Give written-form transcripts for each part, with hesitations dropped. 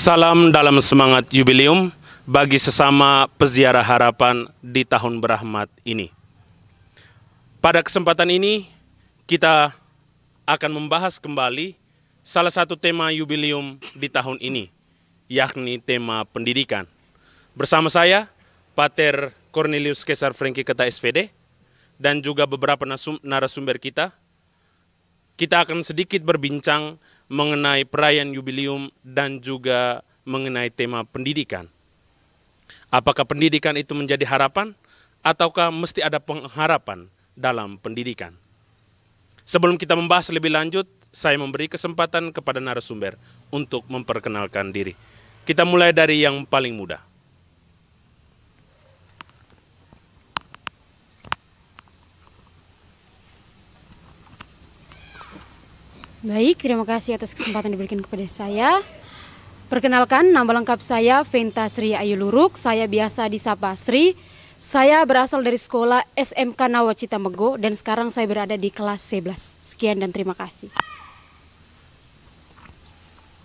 Salam dalam semangat yubileum bagi sesama peziarah harapan di tahun berahmat ini. Pada kesempatan ini, kita akan membahas kembali salah satu tema yubileum di tahun ini, yakni tema pendidikan. Bersama saya, Pater Cornelius Kesar Franky Keta SVD, dan juga beberapa narasumber kita akan sedikit berbincang mengenai perayaan yubileum dan juga mengenai tema pendidikan. Apakah pendidikan itu menjadi harapan ataukah mesti ada pengharapan dalam pendidikan? Sebelum kita membahas lebih lanjut, saya memberi kesempatan kepada narasumber untuk memperkenalkan diri. Kita mulai dari yang paling muda. Baik, terima kasih atas kesempatan diberikan kepada saya. Perkenalkan, nama lengkap saya Venta Sri Ayu Luruk. Saya biasa disapa Sri. Saya berasal dari sekolah SMK Nawacita Mego dan sekarang saya berada di kelas 11. Sekian dan terima kasih.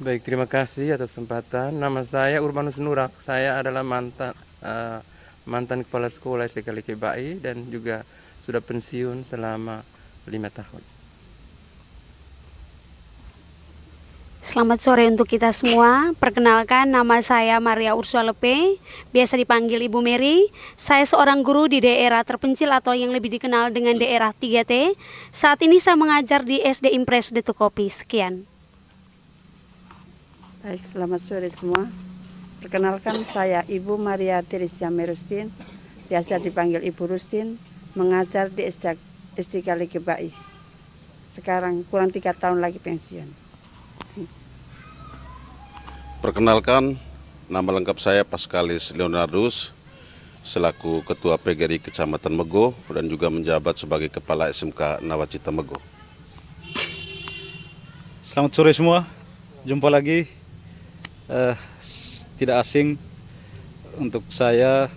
Baik, terima kasih atas kesempatan. Nama saya Urbanus Nurak. Saya adalah mantan kepala sekolah SDK Lekebai dan juga sudah pensiun selama 5 tahun. Selamat sore untuk kita semua. Perkenalkan, nama saya Maria Ursula Lepe, biasa dipanggil Ibu Mary. Saya seorang guru di daerah terpencil atau yang lebih dikenal dengan daerah 3T. Saat ini saya mengajar di SD Impres Detu Kopi. Sekian. Baik, selamat sore semua. Perkenalkan, saya Ibu Maria Teresia Merustin, biasa dipanggil Ibu Rustin, mengajar di SDK Lekebai. Sekarang kurang 3 tahun lagi pensiun. Perkenalkan, nama lengkap saya Paskalis Leonardus, selaku Ketua PGRI Kecamatan Mego dan juga menjabat sebagai Kepala SMK Nawacita Mego. Selamat sore semua, jumpa lagi. Tidak asing untuk saya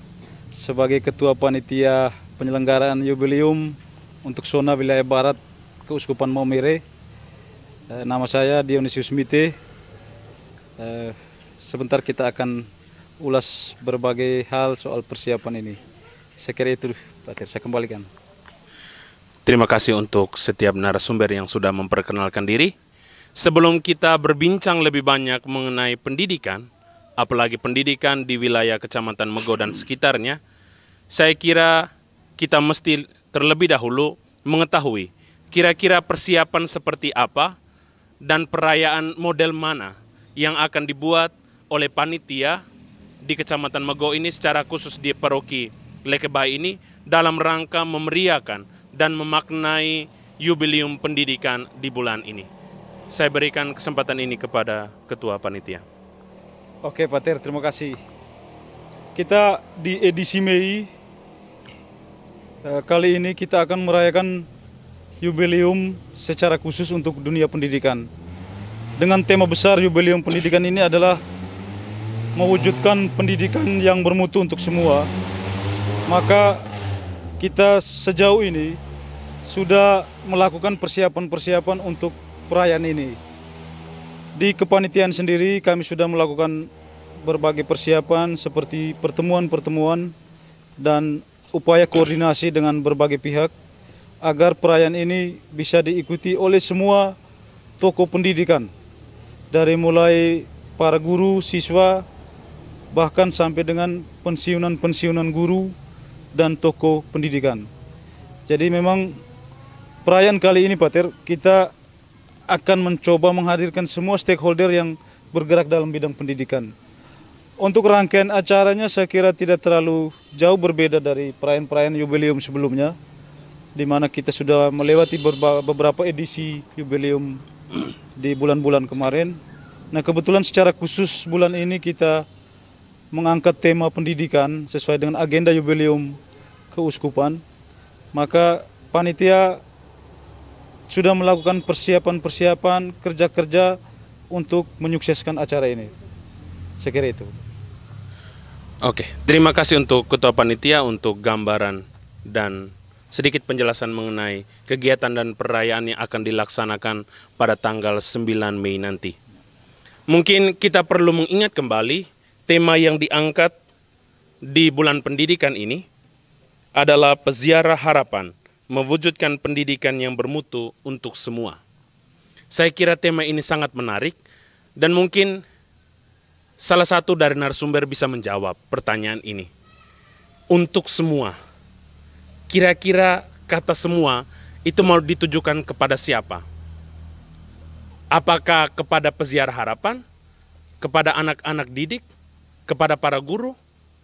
sebagai Ketua Panitia Penyelenggaraan Yubileum untuk zona wilayah Barat Keuskupan Maumere. Nama saya Dionysius Mite. Sebentar kita akan ulas berbagai hal soal persiapan ini. Saya kira itu, Pater, saya kembalikan. Terima kasih untuk setiap narasumber yang sudah memperkenalkan diri. Sebelum kita berbincang lebih banyak mengenai pendidikan, apalagi pendidikan di wilayah Kecamatan Mego dan sekitarnya, saya kira kita mesti terlebih dahulu mengetahui kira-kira persiapan seperti apa dan perayaan model mana yang akan dibuat oleh panitia di Kecamatan Mego ini secara khusus di paroki Lekebai ini dalam rangka memeriahkan dan memaknai yubileum pendidikan di bulan ini. Saya berikan kesempatan ini kepada Ketua Panitia. Oke, Pater, terima kasih. Kita di edisi Mei kali ini kita akan merayakan yubileum secara khusus untuk dunia pendidikan. Dengan tema besar yubileum pendidikan ini adalah mewujudkan pendidikan yang bermutu untuk semua. Maka kita sejauh ini sudah melakukan persiapan-persiapan untuk perayaan ini. Di kepanitiaan sendiri kami sudah melakukan berbagai persiapan seperti pertemuan-pertemuan dan upaya koordinasi dengan berbagai pihak agar perayaan ini bisa diikuti oleh semua tokoh pendidikan. Dari mulai para guru, siswa, bahkan sampai dengan pensiunan-pensiunan guru dan tokoh pendidikan. Jadi memang perayaan kali ini, Pater, kita akan mencoba menghadirkan semua stakeholder yang bergerak dalam bidang pendidikan. Untuk rangkaian acaranya saya kira tidak terlalu jauh berbeda dari perayaan-perayaan yubileum sebelumnya, di mana kita sudah melewati beberapa edisi yubileum di bulan-bulan kemarin. Nah, kebetulan secara khusus bulan ini kita mengangkat tema pendidikan sesuai dengan agenda yubileum keuskupan. Maka panitia sudah melakukan persiapan-persiapan kerja-kerja untuk menyukseskan acara ini. Saya kira itu. Oke, terima kasih untuk Ketua Panitia untuk gambaran dan sedikit penjelasan mengenai kegiatan dan perayaan yang akan dilaksanakan pada tanggal 9 Mei nanti. Mungkin kita perlu mengingat kembali tema yang diangkat di bulan pendidikan ini adalah peziarah harapan, mewujudkan pendidikan yang bermutu untuk semua. Saya kira tema ini sangat menarik dan mungkin salah satu dari narasumber bisa menjawab pertanyaan ini. Untuk semua, kira-kira kata semua itu mau ditujukan kepada siapa? Apakah kepada peziarah harapan, kepada anak-anak didik, kepada para guru,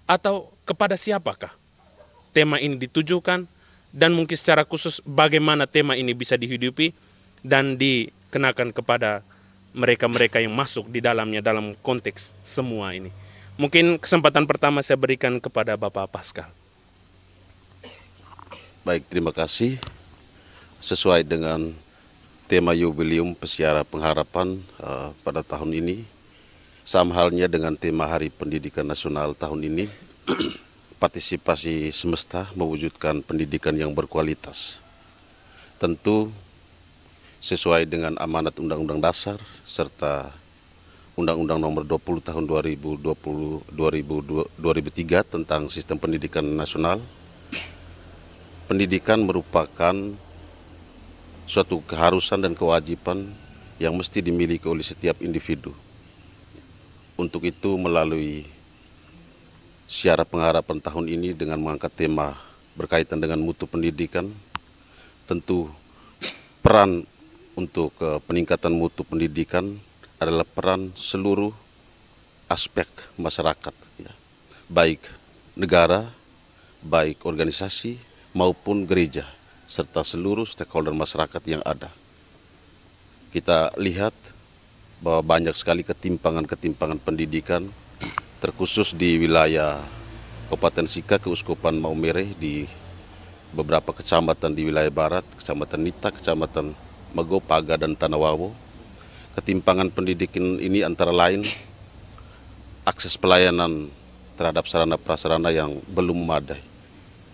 atau kepada siapakah tema ini ditujukan, dan mungkin secara khusus bagaimana tema ini bisa dihidupi dan dikenakan kepada mereka-mereka yang masuk di dalamnya dalam konteks semua ini. Mungkin kesempatan pertama saya berikan kepada Bapak Pascal. Baik, terima kasih. Sesuai dengan tema Jubileum Peziarah Pengharapan pada tahun ini, sama halnya dengan tema Hari Pendidikan Nasional tahun ini, partisipasi semesta mewujudkan pendidikan yang berkualitas. Tentu sesuai dengan amanat Undang-Undang Dasar serta Undang-Undang Nomor 20 Tahun 2003 tentang Sistem Pendidikan Nasional. Pendidikan merupakan suatu keharusan dan kewajiban yang mesti dimiliki oleh setiap individu. Untuk itu melalui Ziarah Pengharapan tahun ini dengan mengangkat tema berkaitan dengan mutu pendidikan, tentu peran untuk peningkatan mutu pendidikan adalah peran seluruh aspek masyarakat, ya. Baik negara, baik organisasi maupun gereja, serta seluruh stakeholder masyarakat yang ada. Kita lihat bahwa banyak sekali ketimpangan-ketimpangan pendidikan, terkhusus di wilayah Kabupaten Sika, Keuskupan Maumere, di beberapa kecamatan di wilayah barat, Kecamatan Nita, Kecamatan Mego, Paga, dan Tanawawo. Ketimpangan pendidikan ini antara lain akses pelayanan terhadap sarana-prasarana yang belum memadai,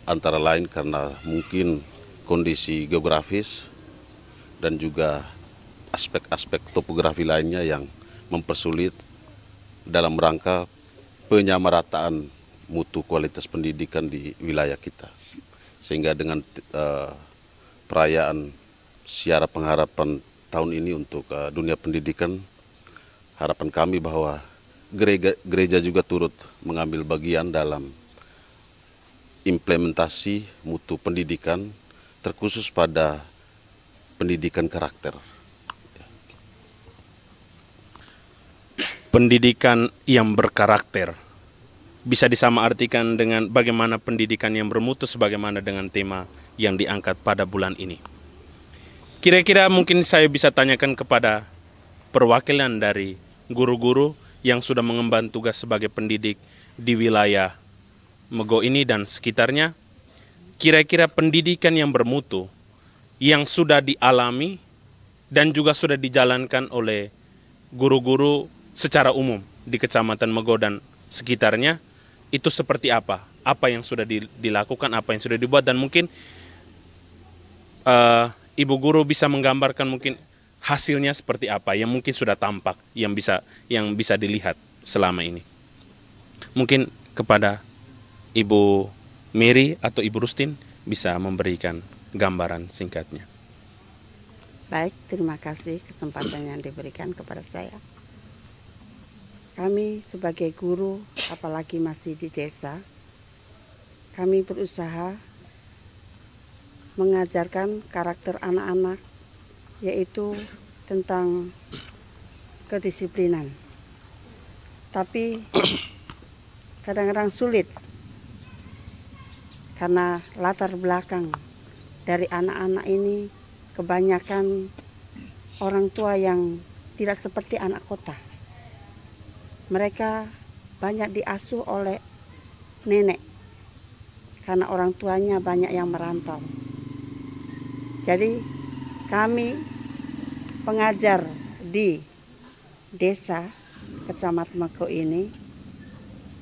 antara lain karena mungkin kondisi geografis dan juga aspek-aspek topografi lainnya yang mempersulit dalam rangka penyamarataan mutu kualitas pendidikan di wilayah kita. Sehingga dengan perayaan Ziarah Pengharapan tahun ini untuk dunia pendidikan, harapan kami bahwa gereja juga turut mengambil bagian dalam implementasi mutu pendidikan, terkhusus pada pendidikan karakter. Pendidikan yang berkarakter bisa disamaartikan dengan bagaimana pendidikan yang bermutu sebagaimana dengan tema yang diangkat pada bulan ini. Kira-kira mungkin saya bisa tanyakan kepada perwakilan dari guru-guru yang sudah mengemban tugas sebagai pendidik di wilayah Mego ini dan sekitarnya. Kira-kira pendidikan yang bermutu yang sudah dialami dan juga sudah dijalankan oleh guru-guru secara umum di Kecamatan Mego dan sekitarnya itu seperti apa? Apa yang sudah dilakukan, apa yang sudah dibuat, dan mungkin Ibu Guru bisa menggambarkan mungkin hasilnya seperti apa yang mungkin sudah tampak, yang bisa dilihat selama ini. Mungkin kepada Ibu Mary atau Ibu Rustin bisa memberikan gambaran singkatnya. Baik, terima kasih kesempatan yang diberikan kepada saya. Kami sebagai guru, apalagi masih di desa, kami berusaha mengajarkan karakter anak-anak, yaitu tentang kedisiplinan. Tapi kadang-kadang sulit karena latar belakang dari anak-anak ini kebanyakan orang tua yang tidak seperti anak kota. Mereka banyak diasuh oleh nenek karena orang tuanya banyak yang merantau. Jadi kami pengajar di desa Kecamatan Mego ini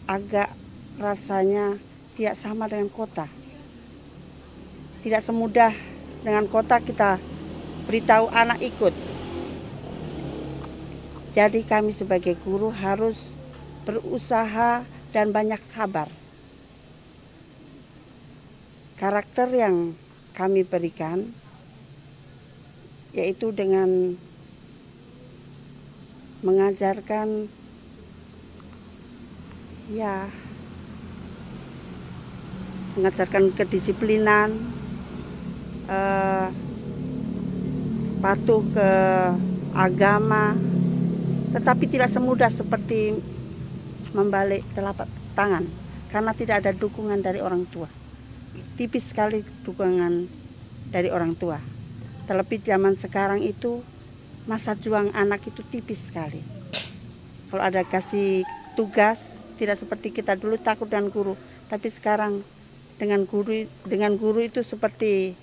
agak rasanya tidak sama dengan kota. Tidak semudah dengan kota kita beritahu anak ikut. Jadi kami sebagai guru harus berusaha dan banyak sabar. Karakter yang kami berikan yaitu dengan mengajarkan mengajarkan kedisiplinan, patuh ke agama, tetapi tidak semudah seperti membalik telapak tangan karena tidak ada dukungan dari orang tua. Tipis sekali dukungan dari orang tua. Terlebih zaman sekarang itu masa juang anak itu tipis sekali. Kalau ada kasih tugas tidak seperti kita dulu takut dengan guru, tapi sekarang dengan guru itu seperti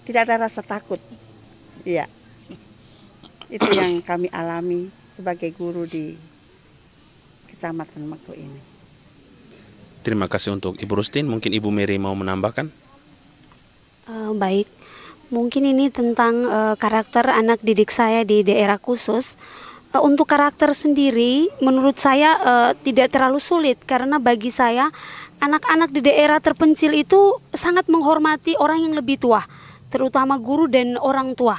tidak ada rasa takut. Iya. Itu yang kami alami sebagai guru di Kecamatan Mego ini. Terima kasih untuk Ibu Rustin. Mungkin Ibu Mary mau menambahkan? Baik, mungkin ini tentang karakter anak didik saya di daerah khusus. Untuk karakter sendiri, menurut saya tidak terlalu sulit karena bagi saya anak-anak di daerah terpencil itu sangat menghormati orang yang lebih tua, terutama guru dan orang tua.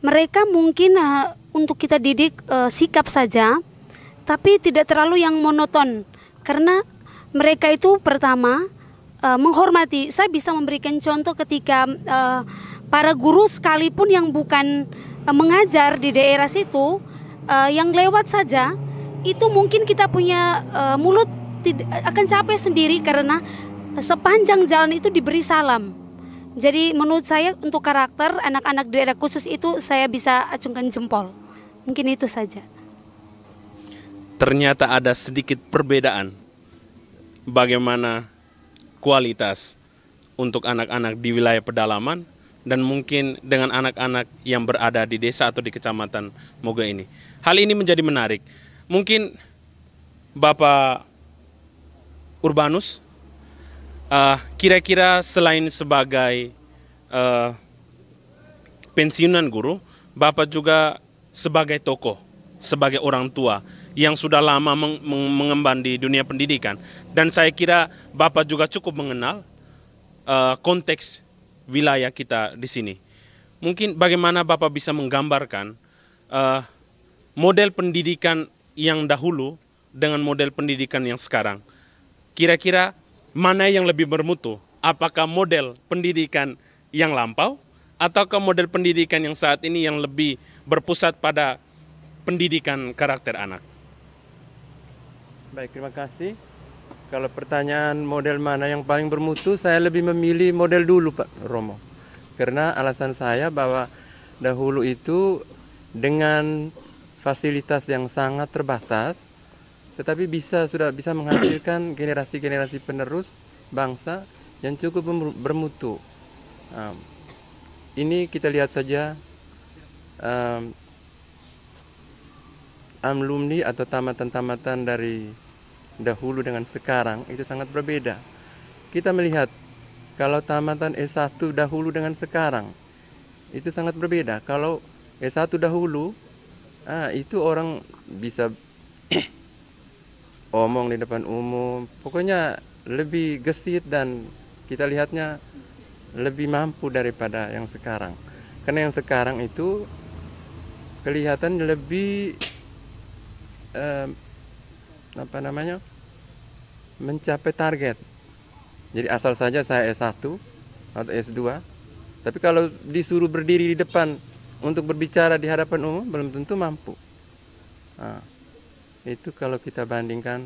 Mereka mungkin untuk kita didik sikap saja, tapi tidak terlalu yang monoton karena mereka itu pertama menghormati. Saya bisa memberikan contoh ketika para guru sekalipun yang bukan mengajar di daerah situ, yang lewat saja, itu mungkin kita punya mulut akan capek sendiri karena sepanjang jalan itu diberi salam. Jadi menurut saya untuk karakter anak-anak daerah khusus itu saya bisa acungkan jempol. Mungkin itu saja. Ternyata ada sedikit perbedaan bagaimana kualitas untuk anak-anak di wilayah pedalaman dan mungkin dengan anak-anak yang berada di desa atau di Kecamatan Mego ini. Hal ini menjadi menarik. Mungkin Bapak Urbanus, kira-kira selain sebagai pensiunan guru, Bapak juga sebagai tokoh, sebagai orang tua yang sudah lama mengemban di dunia pendidikan. Dan saya kira Bapak juga cukup mengenal konteks wilayah kita di sini. Mungkin bagaimana Bapak bisa menggambarkan model pendidikan yang dahulu dengan model pendidikan yang sekarang. Kira-kira mana yang lebih bermutu? Apakah model pendidikan yang lampau ataukah model pendidikan yang saat ini yang lebih berpusat pada pendidikan karakter anak? Baik, terima kasih. Kalau pertanyaan model mana yang paling bermutu, saya lebih memilih model dulu, Pak Romo. Karena alasan saya bahwa dahulu itu dengan fasilitas yang sangat terbatas, tetapi sudah bisa menghasilkan generasi-generasi penerus bangsa yang cukup bermutu. Ini kita lihat saja alumni atau tamatan-tamatan dari dahulu dengan sekarang itu sangat berbeda. Kita melihat kalau tamatan S1 dahulu dengan sekarang itu sangat berbeda. Kalau S1 dahulu itu orang bisa omong di depan umum, pokoknya lebih gesit dan kita lihatnya lebih mampu daripada yang sekarang. Karena yang sekarang itu kelihatan lebih mencapai target. Jadi asal saja saya S1 atau S2, tapi kalau disuruh berdiri di depan untuk berbicara di hadapan umum belum tentu mampu. Itu kalau kita bandingkan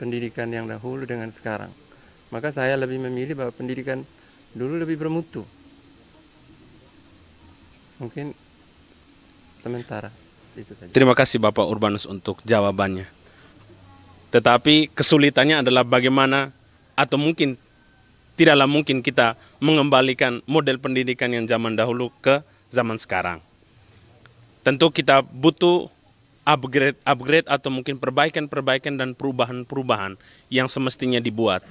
pendidikan yang dahulu dengan sekarang. Maka saya lebih memilih bahwa pendidikan dulu lebih bermutu. Mungkin sementara itu saja. Terima kasih Bapak Urbanus untuk jawabannya. Tetapi kesulitannya adalah bagaimana atau mungkin tidaklah mungkin kita mengembalikan model pendidikan yang zaman dahulu ke zaman sekarang. Tentu kita butuh upgrade atau mungkin perbaikan dan perubahan yang semestinya dibuat.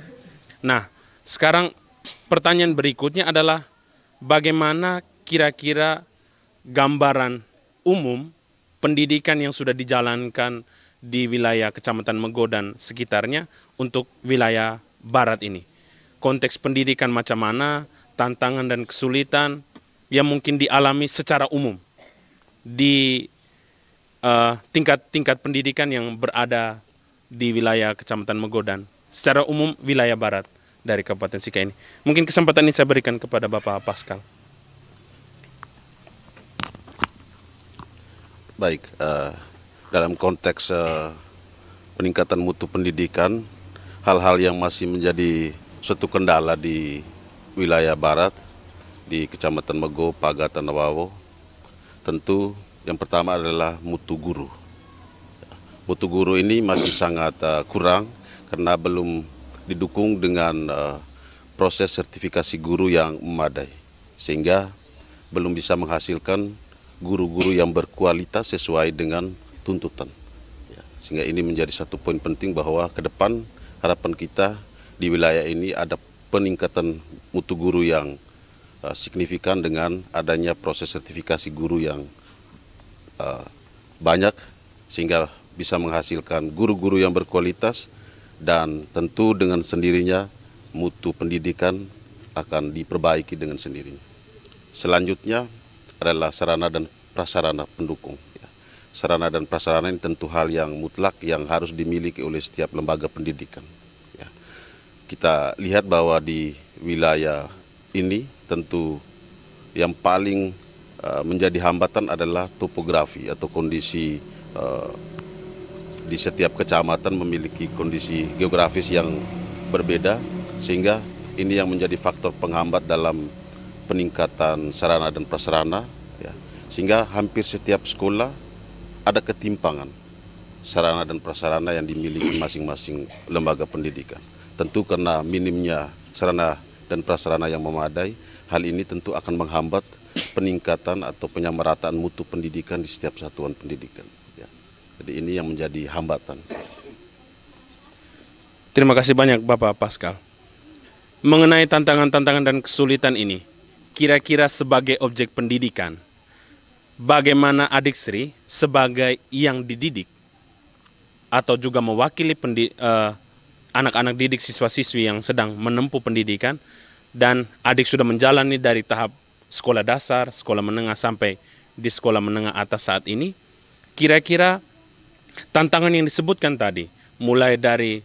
Nah, sekarang pertanyaan berikutnya adalah bagaimana kira-kira gambaran umum pendidikan yang sudah dijalankan di wilayah Kecamatan Mego dan sekitarnya untuk wilayah barat ini. Konteks pendidikan macam mana, tantangan dan kesulitan yang mungkin dialami secara umum di tingkat-tingkat pendidikan yang berada di wilayah Kecamatan Mego dan secara umum wilayah barat dari Kabupaten Sika ini. Mungkin kesempatan ini saya berikan kepada Bapak Pascal. Baik, dalam konteks peningkatan mutu pendidikan, hal-hal yang masih menjadi suatu kendala di wilayah barat, di Kecamatan Mego, Pagatan, Wawo, tentu yang pertama adalah mutu guru. Mutu guru ini masih sangat kurang karena belum didukung dengan proses sertifikasi guru yang memadai, sehingga belum bisa menghasilkan guru-guru yang berkualitas sesuai dengan tuntutan. Sehingga ini menjadi satu poin penting bahwa ke depan harapan kita di wilayah ini ada peningkatan mutu guru yang signifikan dengan adanya proses sertifikasi guru yang banyak, sehingga bisa menghasilkan guru-guru yang berkualitas, dan tentu dengan sendirinya mutu pendidikan akan diperbaiki dengan sendirinya. Selanjutnya adalah sarana dan prasarana pendukung. Sarana dan prasarana ini tentu hal yang mutlak yang harus dimiliki oleh setiap lembaga pendidikan. Kita lihat bahwa di wilayah ini tentu yang paling menjadi hambatan adalah topografi atau kondisi di setiap kecamatan memiliki kondisi geografis yang berbeda, sehingga ini yang menjadi faktor penghambat dalam peningkatan sarana dan prasarana, sehingga hampir setiap sekolah ada ketimpangan sarana dan prasarana yang dimiliki masing-masing lembaga pendidikan. Tentu karena minimnya sarana dan prasarana yang memadai, hal ini tentu akan menghambat peningkatan atau penyamarataan mutu pendidikan di setiap satuan pendidikan. Jadi ini yang menjadi hambatan. Terima kasih banyak Bapak Pascal. Mengenai tantangan-tantangan dan kesulitan ini, kira-kira sebagai objek pendidikan, bagaimana adik Sri sebagai yang dididik atau juga mewakili anak-anak didik siswa-siswi yang sedang menempuh pendidikan, dan adik sudah menjalani dari tahap sekolah dasar, sekolah menengah sampai di sekolah menengah atas saat ini, kira-kira tantangan yang disebutkan tadi, mulai dari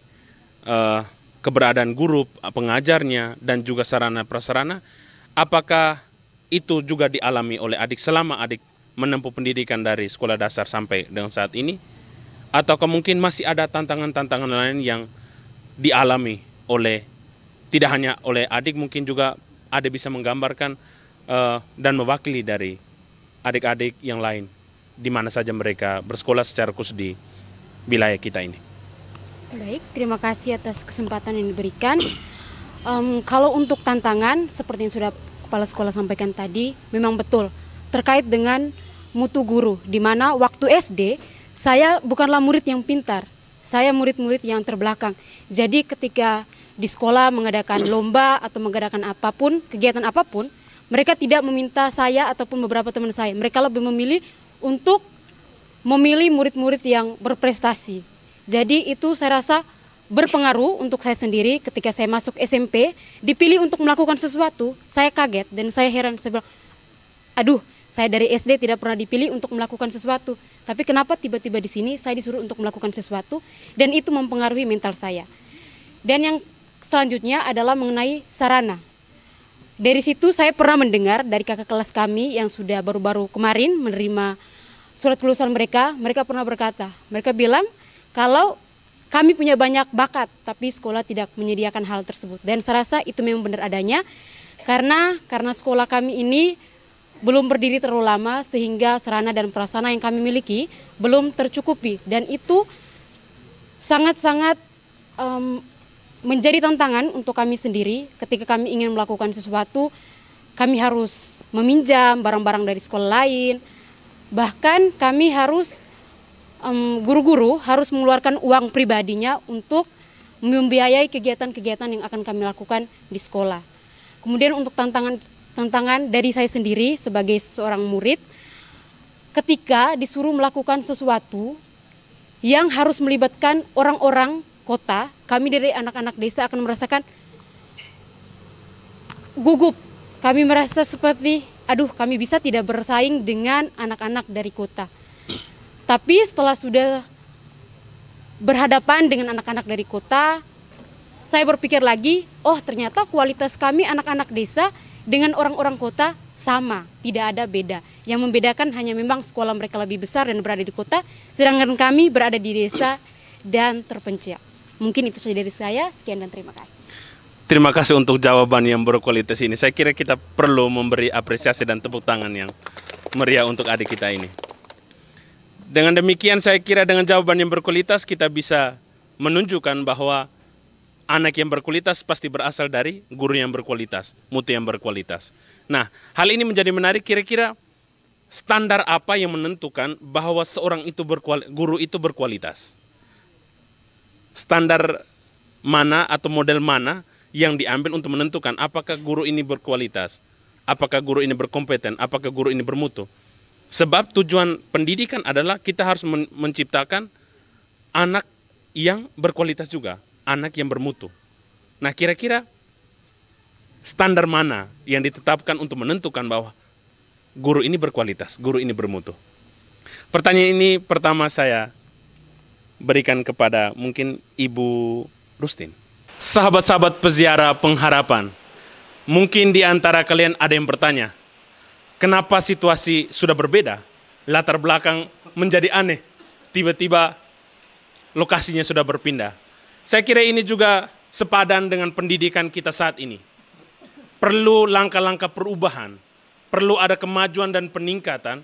keberadaan guru, pengajarnya, dan juga sarana prasarana, apakah itu juga dialami oleh adik selama adik menempuh pendidikan dari sekolah dasar sampai dengan saat ini? Atau mungkin masih ada tantangan-tantangan lain yang dialami oleh, tidak hanya oleh adik, mungkin juga adik bisa menggambarkan dan mewakili dari adik-adik yang lain, di mana saja mereka bersekolah secara khusus di wilayah kita ini. Baik, terima kasih atas kesempatan yang diberikan. Kalau untuk tantangan, seperti yang sudah Kepala Sekolah sampaikan tadi, memang betul terkait dengan mutu guru, di mana waktu SD saya bukanlah murid yang pintar, saya murid-murid yang terbelakang. Jadi ketika di sekolah mengadakan lomba atau mengadakan apapun, kegiatan apapun, mereka tidak meminta saya ataupun beberapa teman saya. Mereka lebih memilih untuk memilih murid-murid yang berprestasi. Jadi itu saya rasa berpengaruh untuk saya sendiri. Ketika saya masuk SMP, dipilih untuk melakukan sesuatu, saya kaget dan saya heran. Saya bilang, aduh, saya dari SD tidak pernah dipilih untuk melakukan sesuatu. Tapi kenapa tiba-tiba di sini saya disuruh untuk melakukan sesuatu, dan itu mempengaruhi mental saya. Dan yang selanjutnya adalah mengenai sarana. Dari situ saya pernah mendengar dari kakak kelas kami yang sudah baru-baru kemarin menerima surat kelulusan mereka pernah berkata, mereka bilang kalau kami punya banyak bakat, tapi sekolah tidak menyediakan hal tersebut. Dan saya rasa itu memang benar adanya, karena sekolah kami ini belum berdiri terlalu lama, sehingga sarana dan prasarana yang kami miliki belum tercukupi. Dan itu sangat-sangat menjadi tantangan untuk kami sendiri. Ketika kami ingin melakukan sesuatu, kami harus meminjam barang-barang dari sekolah lain. Bahkan kami harus, guru-guru harus mengeluarkan uang pribadinya untuk membiayai kegiatan-kegiatan yang akan kami lakukan di sekolah. Kemudian untuk tantangan dari saya sendiri sebagai seorang murid, ketika disuruh melakukan sesuatu yang harus melibatkan orang-orang kota, kami dari anak-anak desa akan merasakan gugup. Kami merasa seperti, aduh, kami bisa tidak bersaing dengan anak-anak dari kota. Tapi setelah sudah berhadapan dengan anak-anak dari kota, saya berpikir lagi, oh ternyata kualitas kami anak-anak desa dengan orang-orang kota sama, tidak ada beda. Yang membedakan hanya memang sekolah mereka lebih besar dan berada di kota, sedangkan kami berada di desa dan terpencil. Mungkin itu saja dari saya, sekian dan terima kasih. Terima kasih untuk jawaban yang berkualitas ini. Saya kira kita perlu memberi apresiasi dan tepuk tangan yang meriah untuk adik kita ini. Dengan demikian saya kira dengan jawaban yang berkualitas kita bisa menunjukkan bahwa anak yang berkualitas pasti berasal dari guru yang berkualitas, mutu yang berkualitas. Nah, hal ini menjadi menarik. Kira-kira standar apa yang menentukan bahwa seorang itu guru itu berkualitas? Standar mana atau model mana yang diambil untuk menentukan apakah guru ini berkualitas, apakah guru ini berkompeten, apakah guru ini bermutu? Sebab tujuan pendidikan adalah kita harus menciptakan anak yang berkualitas juga, anak yang bermutu. Nah, kira-kira standar mana yang ditetapkan untuk menentukan bahwa guru ini berkualitas, guru ini bermutu? Pertanyaan ini pertama saya berikan kepada mungkin Ibu Rustin. Sahabat-sahabat peziarah pengharapan, mungkin di antara kalian ada yang bertanya, kenapa situasi sudah berbeda? Latar belakang menjadi aneh, tiba-tiba lokasinya sudah berpindah. Saya kira ini juga sepadan dengan pendidikan kita saat ini. Perlu langkah-langkah perubahan, perlu ada kemajuan dan peningkatan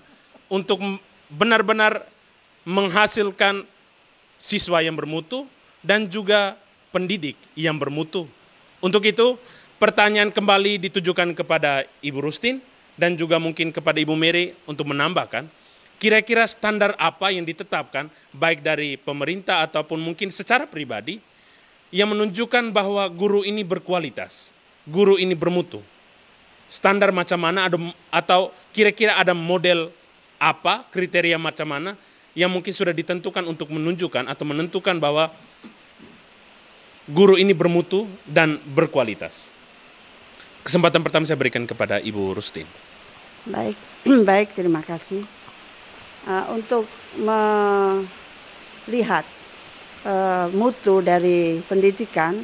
untuk benar-benar menghasilkan siswa yang bermutu dan juga pendidik yang bermutu. Untuk itu, pertanyaan kembali ditujukan kepada Ibu Rustin dan juga mungkin kepada Ibu Mary untuk menambahkan, kira-kira standar apa yang ditetapkan baik dari pemerintah ataupun mungkin secara pribadi yang menunjukkan bahwa guru ini berkualitas, guru ini bermutu. Standar macam mana atau kira-kira ada model apa, kriteria macam mana yang mungkin sudah ditentukan untuk menunjukkan atau menentukan bahwa guru ini bermutu dan berkualitas. Kesempatan pertama saya berikan kepada Ibu Rustin. Baik, baik, terima kasih. Untuk melihat mutu dari pendidikan,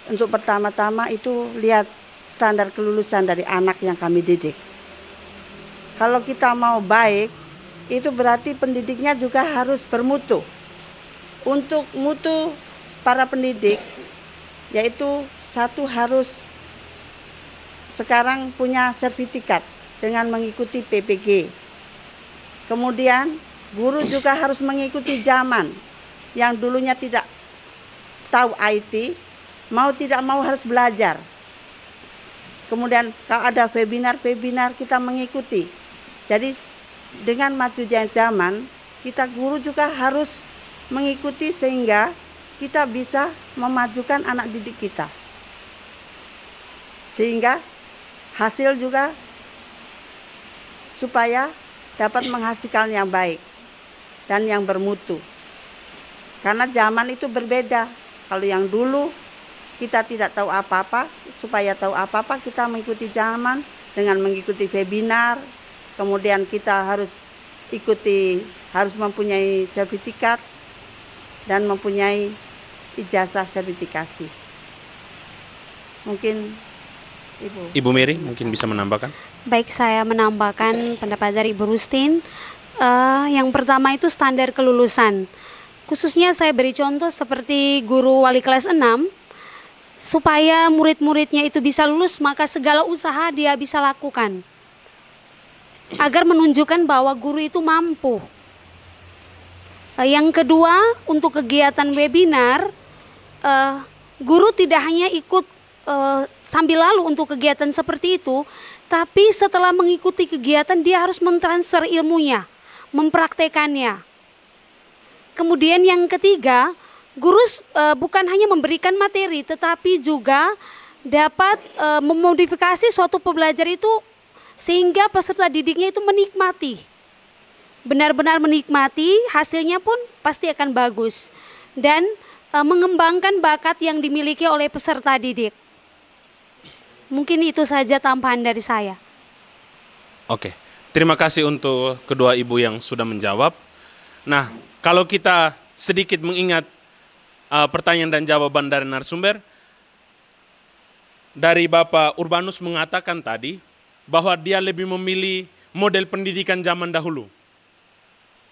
untuk pertama-tama itu lihat standar kelulusan dari anak yang kami didik. Kalau kita mau baik, itu berarti pendidiknya juga harus bermutu. Untuk mutu para pendidik, yaitu satu harus sekarang punya sertifikat dengan mengikuti PPG. Kemudian guru juga harus mengikuti zaman yang dulunya tidak tahu IT, mau tidak mau harus belajar. Kemudian kalau ada webinar kita mengikuti. Jadi dengan majunya zaman, kita guru juga harus mengikuti sehingga kita bisa memajukan anak didik kita. Sehingga hasil juga supaya dapat menghasilkan yang baik dan yang bermutu. Karena zaman itu berbeda. Kalau yang dulu kita tidak tahu apa-apa, supaya tahu apa-apa kita mengikuti zaman dengan mengikuti webinar. Kemudian kita harus mempunyai sertifikat dan mempunyai ijazah sertifikasi. Mungkin Ibu Mary mungkin bisa menambahkan. Baik, saya menambahkan pendapat dari Ibu Rustin. Yang pertama itu standar kelulusan. Khususnya saya beri contoh seperti guru wali kelas 6, supaya murid-muridnya itu bisa lulus, maka segala usaha dia bisa lakukan agar menunjukkan bahwa guru itu mampu. Yang kedua, untuk kegiatan webinar, guru tidak hanya ikut sambil lalu untuk kegiatan seperti itu, tapi setelah mengikuti kegiatan dia harus mentransfer ilmunya, mempraktekannya. Kemudian yang ketiga, guru bukan hanya memberikan materi, tetapi juga dapat memodifikasi suatu pembelajaran itu sehingga peserta didiknya itu menikmati. benar-benar menikmati, hasilnya pun pasti akan bagus. Dan mengembangkan bakat yang dimiliki oleh peserta didik. Mungkin itu saja tambahan dari saya. Oke, terima kasih untuk kedua ibu yang sudah menjawab. Nah, kalau kita sedikit mengingat pertanyaan dan jawaban dari narasumber, dari Bapak Urbanus mengatakan tadi bahwa dia lebih memilih model pendidikan zaman dahulu.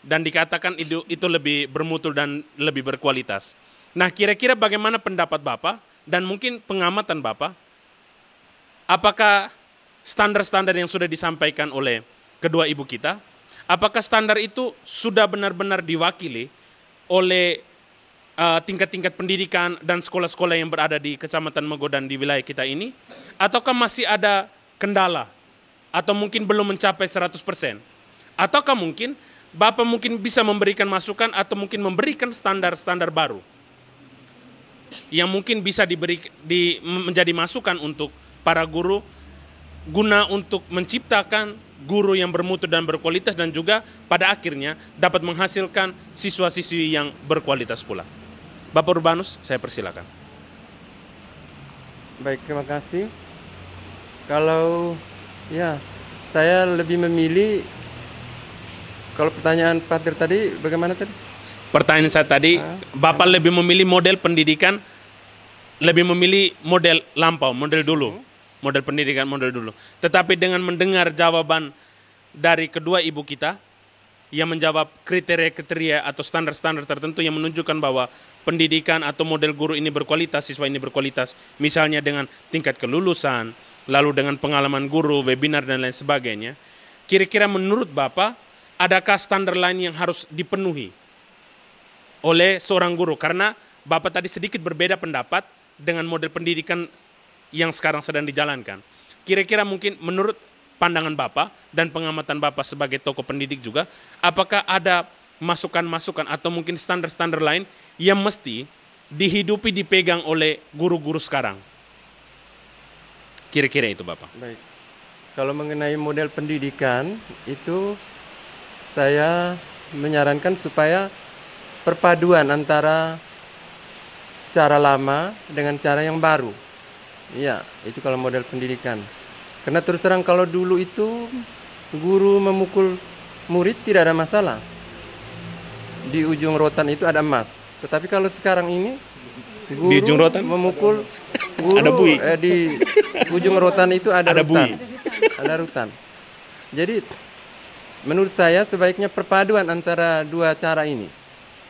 Dan dikatakan itu lebih bermutu dan lebih berkualitas. Nah, kira-kira bagaimana pendapat Bapak dan mungkin pengamatan Bapak? Apakah standar-standar yang sudah disampaikan oleh kedua ibu kita, apakah standar itu sudah benar-benar diwakili oleh tingkat-tingkat pendidikan dan sekolah-sekolah yang berada di Kecamatan Mogo dan di wilayah kita ini? Ataukah masih ada kendala? Atau mungkin belum mencapai 100%? Ataukah mungkin Bapak mungkin bisa memberikan masukan atau mungkin memberikan standar-standar baru yang mungkin bisa menjadi masukan untuk para guru guna untuk menciptakan guru yang bermutu dan berkualitas dan juga pada akhirnya dapat menghasilkan siswa-siswi yang berkualitas pula. Bapak Urbanus, saya persilakan. Baik, terima kasih. Kalau saya lebih memilih, kalau pertanyaan Pak Dir tadi bagaimana tadi? Pertanyaan saya tadi, Bapak lebih memilih model pendidikan, lebih memilih model lampau, model dulu. Model pendidikan model dulu. Tetapi dengan mendengar jawaban dari kedua ibu kita yang menjawab kriteria-kriteria atau standar-standar tertentu yang menunjukkan bahwa pendidikan atau model guru ini berkualitas, siswa ini berkualitas, misalnya dengan tingkat kelulusan, lalu dengan pengalaman guru, webinar dan lain sebagainya. Kira-kira menurut Bapak, adakah standar lain yang harus dipenuhi oleh seorang guru? Karena Bapak tadi sedikit berbeda pendapat dengan model pendidikan yang sekarang sedang dijalankan. Kira-kira mungkin menurut pandangan Bapak dan pengamatan Bapak sebagai tokoh pendidik juga, apakah ada masukan-masukan atau mungkin standar-standar lain yang mesti dihidupi, dipegang oleh guru-guru sekarang? Kira-kira itu Bapak. Baik. Kalau mengenai model pendidikan itu saya menyarankan supaya perpaduan antara cara lama dengan cara yang baru. Iya, itu kalau model pendidikan. Karena terus terang kalau dulu itu guru memukul murid tidak ada masalah. Di ujung rotan itu ada emas. Tetapi kalau sekarang ini guru di ujung rotan memukul guru ada bui. Di ujung rotan itu ada rutan. Bui. Ada rutan. Jadi menurut saya sebaiknya perpaduan antara dua cara ini.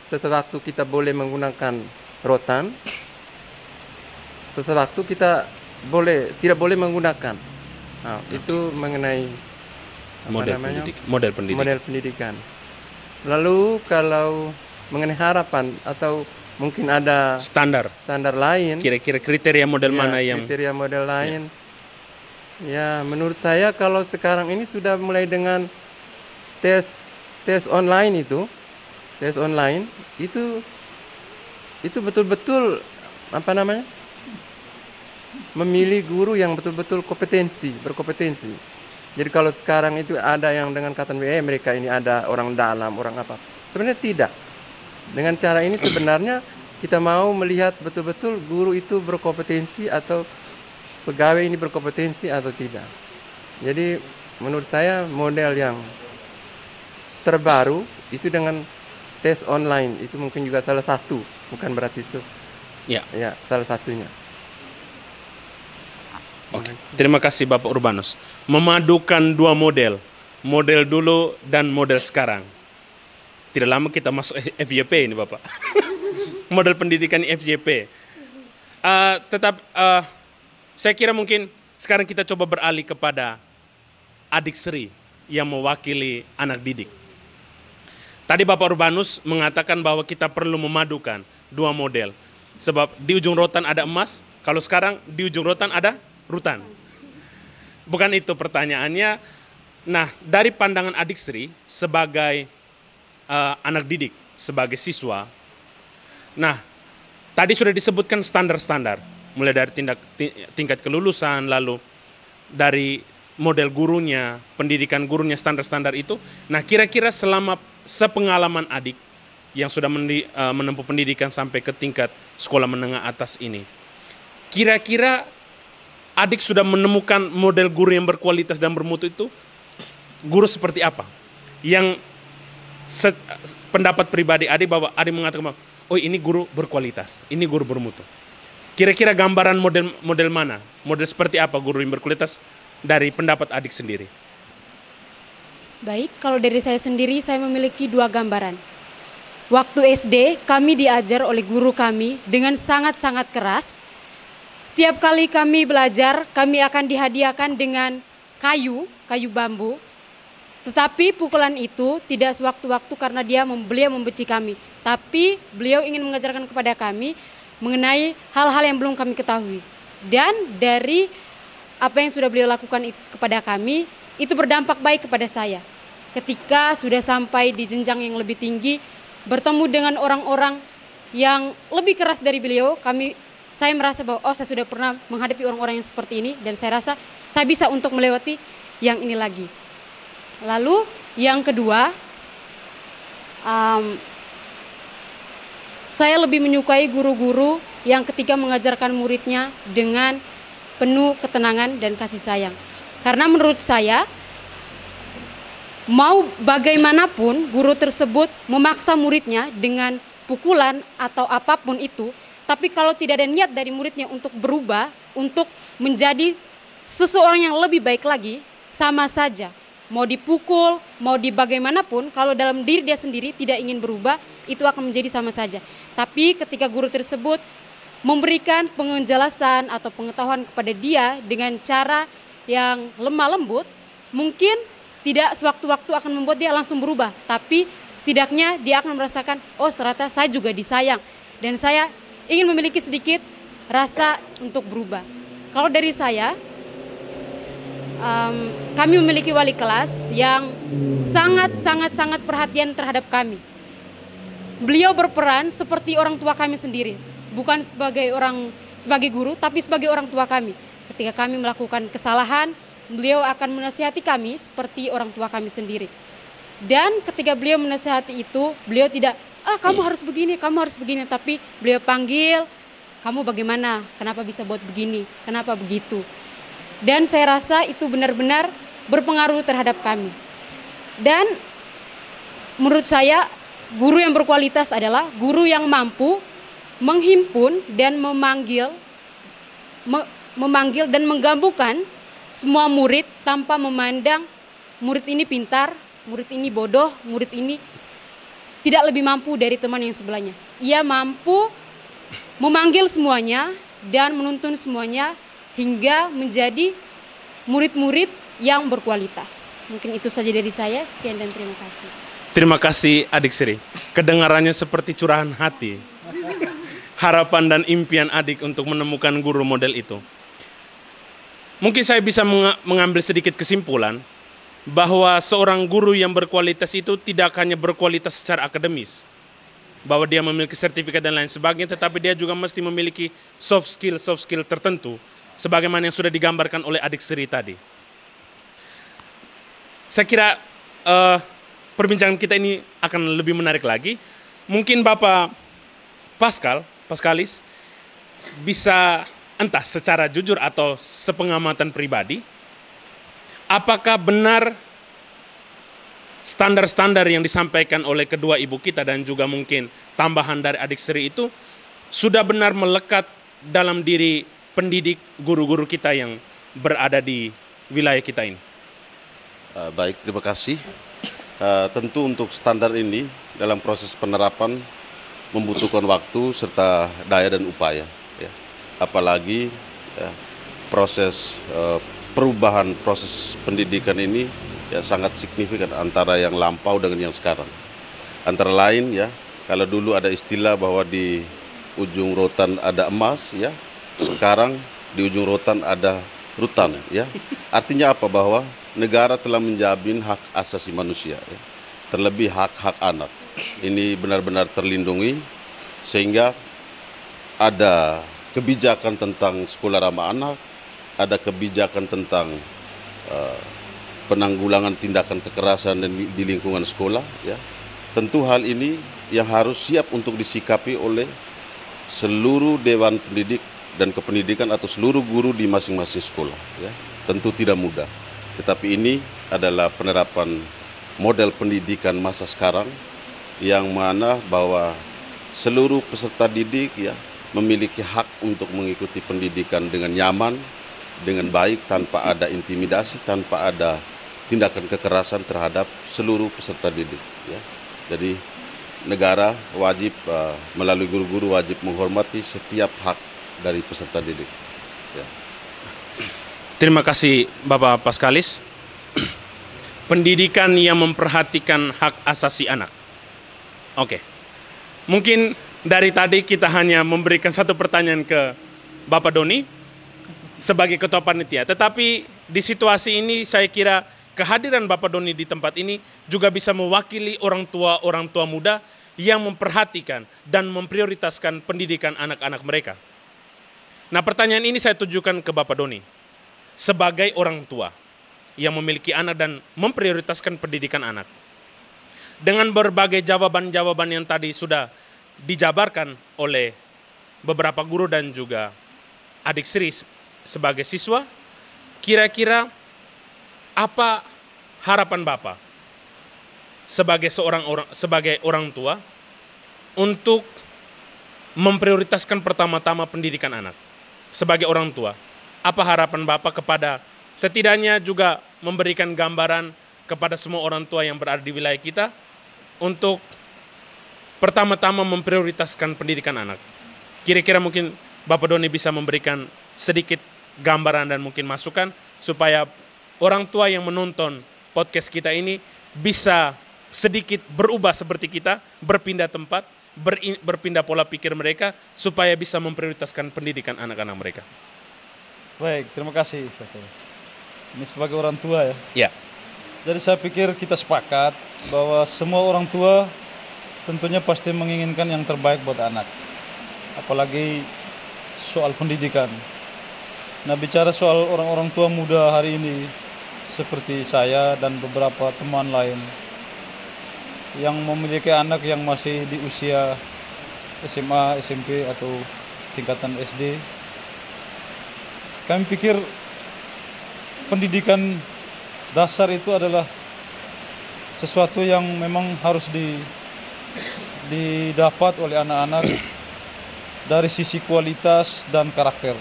Sewaktu kita boleh menggunakan rotan, sesuatu kita tidak boleh menggunakan. Nah, itu mengenai model pendidikan. Lalu kalau mengenai harapan atau mungkin ada standar lain. Kira-kira kriteria model mana yang kriteria model lain? Ya, menurut saya kalau sekarang ini sudah mulai dengan tes online itu, itu betul-betul memilih guru yang betul-betul berkompetensi. Jadi kalau sekarang itu ada yang dengan kata mereka ini ada orang dalam, orang apa. Sebenarnya tidak. Dengan cara ini sebenarnya kita mau melihat betul-betul guru itu berkompetensi atau pegawai ini berkompetensi atau tidak. Jadi menurut saya model yang terbaru itu dengan tes online itu mungkin juga salah satu, bukan berarti ya salah satunya. Oke, terima kasih Bapak Urbanus. Memadukan dua model dulu dan model sekarang. Tidak lama kita masuk FYP ini Bapak. Model pendidikan FYP. Saya kira mungkin sekarang kita coba beralih kepada adik Sri yang mewakili anak didik. Tadi Bapak Urbanus mengatakan bahwa kita perlu memadukan dua model. Sebab di ujung rotan ada emas, kalau sekarang di ujung rotan ada rutan. Bukan itu pertanyaannya. Nah, dari pandangan adik Sri sebagai anak didik, sebagai siswa. Nah, tadi sudah disebutkan standar-standar. Mulai dari tingkat kelulusan, lalu dari model gurunya, pendidikan gurunya, standar-standar itu. Nah, kira-kira selama sepengalaman adik yang sudah menempuh pendidikan sampai ke tingkat sekolah menengah atas ini, kira-kira adik sudah menemukan model guru yang berkualitas dan bermutu itu, guru seperti apa? Yang pendapat pribadi adik bahwa adik mengatakan, oh ini guru berkualitas, ini guru bermutu. Kira-kira gambaran model mana? Model seperti apa guru yang berkualitas dari pendapat adik sendiri? Baik, kalau dari saya sendiri, saya memiliki 2 gambaran. Waktu SD, kami diajar oleh guru kami dengan sangat-sangat keras. Setiap kali kami belajar, kami akan dihadiahkan dengan kayu bambu. Tetapi pukulan itu tidak sewaktu-waktu karena beliau membenci kami. Tapi beliau ingin mengajarkan kepada kami mengenai hal-hal yang belum kami ketahui. Dan dari apa yang sudah beliau lakukan kepada kami, itu berdampak baik kepada saya. Ketika sudah sampai di jenjang yang lebih tinggi, bertemu dengan orang-orang yang lebih keras dari beliau, saya merasa bahwa saya sudah pernah menghadapi orang-orang yang seperti ini, dan saya rasa saya bisa untuk melewati yang ini lagi. Lalu yang kedua, saya lebih menyukai guru-guru yang ketika mengajarkan muridnya dengan penuh ketenangan dan kasih sayang. Karena menurut saya, mau bagaimanapun guru tersebut memaksa muridnya dengan pukulan atau apapun itu, tapi kalau tidak ada niat dari muridnya untuk berubah, untuk menjadi seseorang yang lebih baik lagi, sama saja. Mau dipukul, mau dibagaimanapun, kalau dalam diri dia sendiri tidak ingin berubah, itu akan menjadi sama saja. Tapi ketika guru tersebut memberikan penjelasan atau pengetahuan kepada dia dengan cara yang lemah lembut, mungkin tidak sewaktu-waktu akan membuat dia langsung berubah. Tapi setidaknya dia akan merasakan, oh ternyata saya juga disayang. Dan saya ingin memiliki sedikit rasa untuk berubah. Kalau dari saya, kami memiliki wali kelas yang sangat perhatian terhadap kami. Beliau berperan seperti orang tua kami sendiri, bukan sebagai guru, tapi sebagai orang tua kami. Ketika kami melakukan kesalahan, beliau akan menasihati kami seperti orang tua kami sendiri. Dan ketika beliau menasihati itu, beliau tidak, kamu harus begini, tapi beliau panggil, kamu bagaimana, kenapa bisa buat begini, kenapa begitu. Dan saya rasa itu benar-benar berpengaruh terhadap kami. Dan menurut saya, guru yang berkualitas adalah guru yang mampu menghimpun dan memanggil dan menggabungkan semua murid tanpa memandang murid ini pintar, murid ini bodoh, murid ini tidak lebih mampu dari teman yang sebelahnya. Ia mampu memanggil semuanya dan menuntun semuanya hingga menjadi murid-murid yang berkualitas. Mungkin itu saja dari saya. Sekian dan terima kasih. Terima kasih adik Sri. Kedengarannya seperti curahan hati. Harapan dan impian adik untuk menemukan guru model itu. Mungkin saya bisa mengambil sedikit kesimpulan bahwa seorang guru yang berkualitas itu tidak hanya berkualitas secara akademis, bahwa dia memiliki sertifikat dan lain sebagainya, tetapi dia juga mesti memiliki soft skill tertentu, sebagaimana yang sudah digambarkan oleh adik Sri tadi. Saya kira perbincangan kita ini akan lebih menarik lagi. Mungkin Bapak Paskalis bisa entah secara jujur atau sepengamatan pribadi, apakah benar standar-standar yang disampaikan oleh kedua ibu kita dan juga mungkin tambahan dari adik Sri itu sudah benar melekat dalam diri pendidik guru-guru kita yang berada di wilayah kita ini? Baik, terima kasih. Tentu untuk standar ini dalam proses penerapan membutuhkan waktu serta daya dan upaya. Ya. Apalagi proses perubahan proses pendidikan ini ya sangat signifikan antara yang lampau dengan yang sekarang. Antara lain ya, kalau dulu ada istilah bahwa di ujung rotan ada emas ya, sekarang di ujung rotan ada rutan ya. Artinya apa? Bahwa negara telah menjamin hak asasi manusia ya. Terlebih hak-hak anak. Ini benar-benar terlindungi sehingga ada kebijakan tentang sekolah ramah anak, ada kebijakan tentang penanggulangan tindakan kekerasan dan di lingkungan sekolah, ya. Tentu hal ini yang harus siap untuk disikapi oleh seluruh dewan pendidik dan kependidikan atau seluruh guru di masing-masing sekolah, ya. Tentu tidak mudah, tetapi ini adalah penerapan model pendidikan masa sekarang yang mana bahwa seluruh peserta didik, ya, memiliki hak untuk mengikuti pendidikan dengan nyaman, dengan baik, tanpa ada intimidasi, tanpa ada tindakan kekerasan terhadap seluruh peserta didik, ya. Jadi negara wajib melalui guru-guru wajib menghormati setiap hak dari peserta didik, ya. Terima kasih Bapak Paskalis. Pendidikan yang memperhatikan hak asasi anak. Oke. Mungkin dari tadi kita hanya memberikan satu pertanyaan ke Bapak Doni sebagai ketua panitia. Tetapi di situasi ini saya kira kehadiran Bapak Doni di tempat ini juga bisa mewakili orang tua muda yang memperhatikan dan memprioritaskan pendidikan anak-anak mereka. Nah, pertanyaan ini saya tujukan ke Bapak Doni sebagai orang tua yang memiliki anak dan memprioritaskan pendidikan anak. Dengan berbagai jawaban-jawaban yang tadi sudah dijabarkan oleh beberapa guru dan juga adik Sri sebagai siswa, kira-kira apa harapan Bapak sebagai orang tua untuk memprioritaskan pertama-tama pendidikan anak? Sebagai orang tua, apa harapan Bapak kepada setidaknya juga memberikan gambaran kepada semua orang tua yang berada di wilayah kita untuk pertama-tama memprioritaskan pendidikan anak? Kira-kira mungkin Bapak Doni bisa memberikan sedikit gambaran dan mungkin masukan supaya orang tua yang menonton podcast kita ini bisa sedikit berubah seperti kita, berpindah tempat, berpindah pola pikir mereka supaya bisa memprioritaskan pendidikan anak-anak mereka. Baik, terima kasih. Ini sebagai orang tua, ya. Ya. Jadi saya pikir kita sepakat bahwa semua orang tua tentunya pasti menginginkan yang terbaik buat anak. Apalagi soal pendidikan. Nah, bicara soal orang-orang tua muda hari ini seperti saya dan beberapa teman lain yang memiliki anak yang masih di usia SMA, SMP atau tingkatan SD, kami pikir pendidikan dasar itu adalah sesuatu yang memang harus didapat oleh anak-anak dari sisi kualitas dan karakter.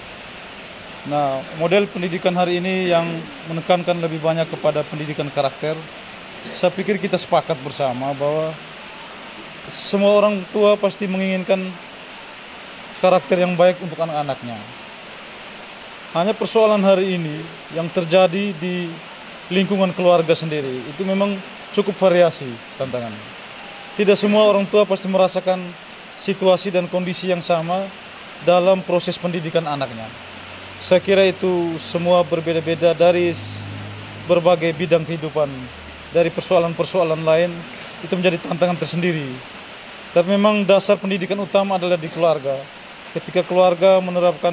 Nah, model pendidikan hari ini yang menekankan lebih banyak kepada pendidikan karakter, saya pikir kita sepakat bersama bahwa semua orang tua pasti menginginkan karakter yang baik untuk anak-anaknya. Hanya persoalan hari ini yang terjadi di lingkungan keluarga sendiri, itu memang cukup variasi tantangan. Tidak semua orang tua pasti merasakan situasi dan kondisi yang sama dalam proses pendidikan anaknya. Saya kira itu semua berbeda-beda dari berbagai bidang kehidupan, dari persoalan-persoalan lain, itu menjadi tantangan tersendiri. Tapi memang dasar pendidikan utama adalah di keluarga. Ketika keluarga menerapkan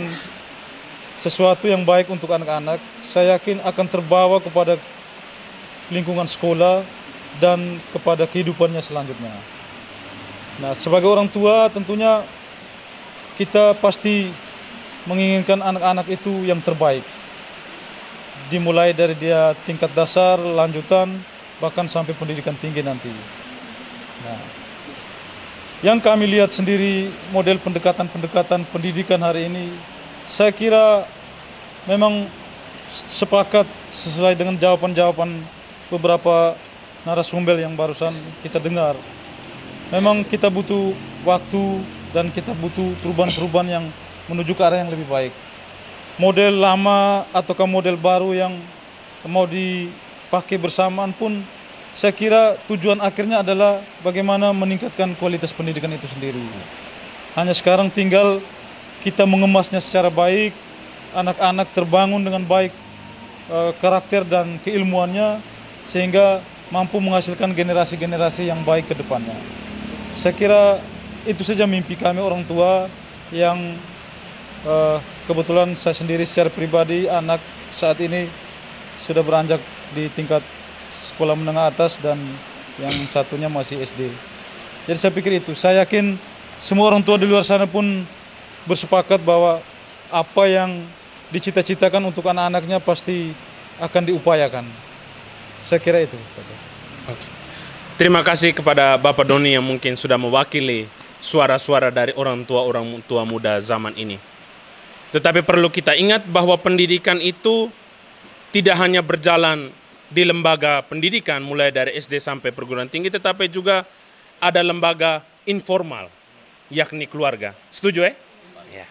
sesuatu yang baik untuk anak-anak, saya yakin akan terbawa kepada lingkungan sekolah dan kepada kehidupannya selanjutnya. Nah, sebagai orang tua tentunya kita pasti menginginkan anak-anak itu yang terbaik. Dimulai dari dia tingkat dasar, lanjutan, bahkan sampai pendidikan tinggi nanti. Nah, yang kami lihat sendiri model pendekatan pendidikan hari ini, saya kira memang sepakat sesuai dengan jawaban-jawaban beberapa narasumber yang barusan kita dengar. Memang kita butuh waktu dan kita butuh perubahan-perubahan yang menuju ke arah yang lebih baik. Model lama ataukah model baru yang mau dipakai bersamaan pun, saya kira tujuan akhirnya adalah bagaimana meningkatkan kualitas pendidikan itu sendiri. Hanya sekarang tinggal kita mengemasnya secara baik, anak-anak terbangun dengan baik karakter dan keilmuannya, sehingga mampu menghasilkan generasi-generasi yang baik ke depannya. Saya kira itu saja mimpi kami orang tua yang kebetulan saya sendiri secara pribadi anak saat ini sudah beranjak di tingkat sekolah menengah atas dan yang satunya masih SD. Jadi saya pikir itu, saya yakin semua orang tua di luar sana pun bersepakat bahwa apa yang dicita-citakan untuk anak-anaknya pasti akan diupayakan. Saya kira itu. Oke. Terima kasih kepada Bapak Doni yang mungkin sudah mewakili suara-suara dari orang tua muda zaman ini. Tetapi perlu kita ingat bahwa pendidikan itu tidak hanya berjalan di lembaga pendidikan mulai dari SD sampai perguruan tinggi, tetapi juga ada lembaga informal, yakni keluarga. Setuju ya? Ya.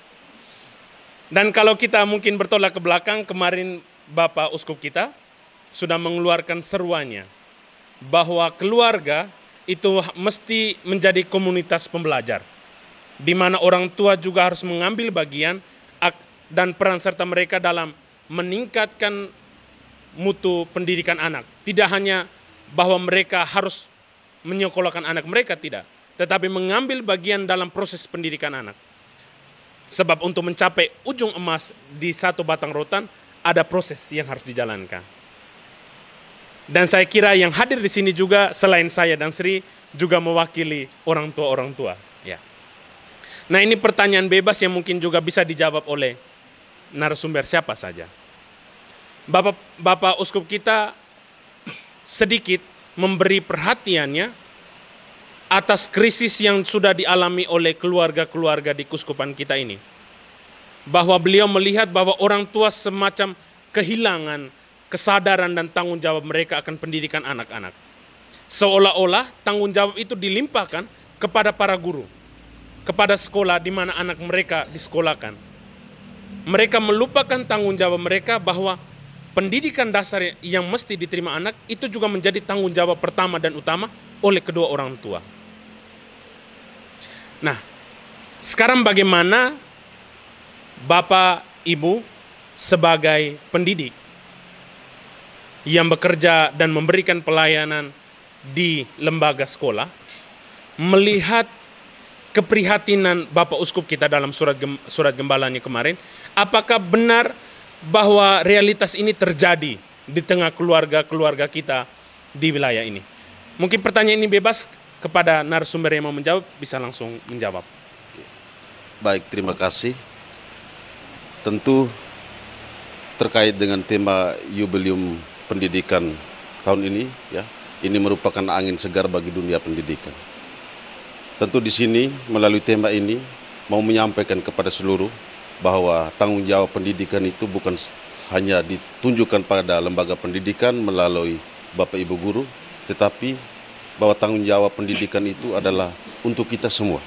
Dan kalau kita mungkin bertolak ke belakang, kemarin Bapak Uskup kita sudah mengeluarkan seruannya bahwa keluarga itu mesti menjadi komunitas pembelajar, di mana orang tua juga harus mengambil bagian dan peran serta mereka dalam meningkatkan mutu pendidikan anak. Tidak hanya bahwa mereka harus menyekolahkan anak mereka, tidak, tetapi mengambil bagian dalam proses pendidikan anak. Sebab untuk mencapai ujung emas di satu batang rotan, ada proses yang harus dijalankan. Dan saya kira yang hadir di sini juga selain saya dan Sri juga mewakili orang tua. Ya. Nah, ini pertanyaan bebas yang mungkin juga bisa dijawab oleh narasumber siapa saja. Bapak Uskup kita sedikit memberi perhatiannya atas krisis yang sudah dialami oleh keluarga-keluarga di Kuskupan kita ini. Bahwa beliau melihat bahwa orang tua semacam kehilangan kesadaran dan tanggung jawab mereka akan pendidikan anak-anak. Seolah-olah tanggung jawab itu dilimpahkan kepada para guru, kepada sekolah di mana anak mereka disekolahkan. Mereka melupakan tanggung jawab mereka bahwa pendidikan dasar yang mesti diterima anak itu juga menjadi tanggung jawab pertama dan utama oleh kedua orang tua. Nah, sekarang bagaimana Bapak Ibu sebagai pendidik yang bekerja dan memberikan pelayanan di lembaga sekolah melihat keprihatinan Bapak Uskup kita dalam surat gembalanya kemarin, apakah benar bahwa realitas ini terjadi di tengah keluarga-keluarga kita di wilayah ini? Mungkin pertanyaan ini bebas, kepada narasumber yang mau menjawab bisa langsung menjawab. Baik, terima kasih. Tentu terkait dengan tema jubileum pendidikan tahun ini, ya, ini merupakan angin segar bagi dunia pendidikan. Tentu di sini melalui tema ini mau menyampaikan kepada seluruh bahwa tanggung jawab pendidikan itu bukan hanya ditunjukkan pada lembaga pendidikan melalui Bapak Ibu guru, tetapi bahwa tanggung jawab pendidikan itu adalah untuk kita semua,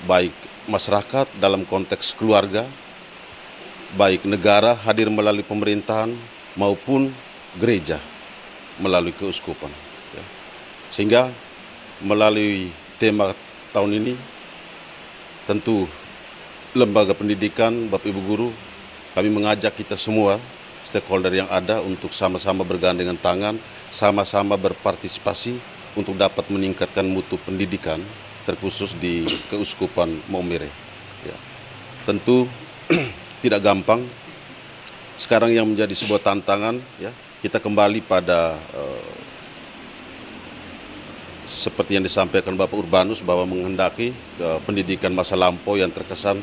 baik masyarakat dalam konteks keluarga, baik negara hadir melalui pemerintahan maupun gereja melalui keuskupan. Ya. Sehingga melalui tema tahun ini tentu lembaga pendidikan, Bapak Ibu guru, kami mengajak kita semua stakeholder yang ada untuk sama-sama bergandengan tangan, sama-sama berpartisipasi untuk dapat meningkatkan mutu pendidikan terkhusus di Keuskupan Maumere. Ya. Tentu tidak gampang. Sekarang yang menjadi sebuah tantangan, ya, kita kembali pada seperti yang disampaikan Bapak Urbanus bahwa menghendaki pendidikan masa lampau yang terkesan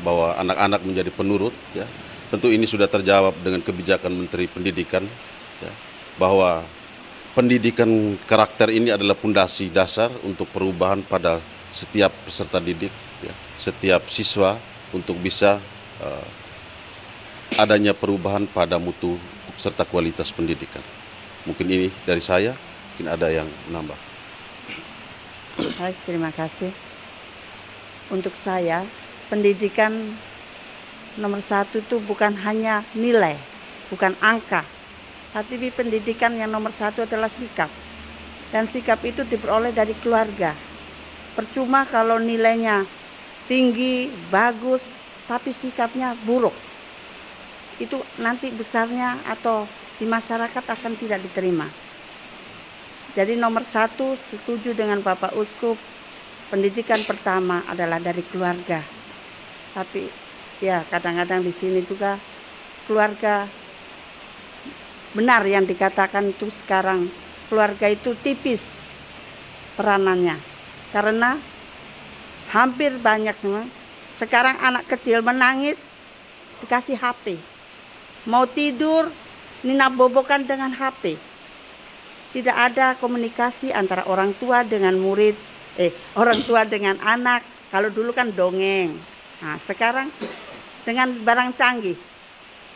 bahwa anak-anak menjadi penurut. Ya. Tentu ini sudah terjawab dengan kebijakan Menteri Pendidikan, ya, bahwa pendidikan karakter ini adalah pondasi dasar untuk perubahan pada setiap peserta didik, ya, setiap siswa untuk bisa adanya perubahan pada mutu serta kualitas pendidikan. Mungkin ini dari saya, mungkin ada yang menambah. Baik, terima kasih. Untuk saya, pendidikan nomor satu itu bukan hanya nilai, bukan angka. Tapi pendidikan yang nomor satu adalah sikap. Dan sikap itu diperoleh dari keluarga. Percuma kalau nilainya tinggi, bagus, tapi sikapnya buruk. Itu nanti besarnya atau di masyarakat akan tidak diterima. Jadi nomor satu, setuju dengan Bapak Uskup, pendidikan pertama adalah dari keluarga. Tapi ya kadang-kadang di sini juga keluarga benar yang dikatakan itu sekarang keluarga itu tipis peranannya. Karena hampir banyak semua. Sekarang anak kecil menangis dikasih HP. Mau tidur nina bobokan dengan HP. Tidak ada komunikasi antara orang tua dengan murid, orang tua dengan anak. Kalau dulu kan dongeng. Nah, sekarang dengan barang canggih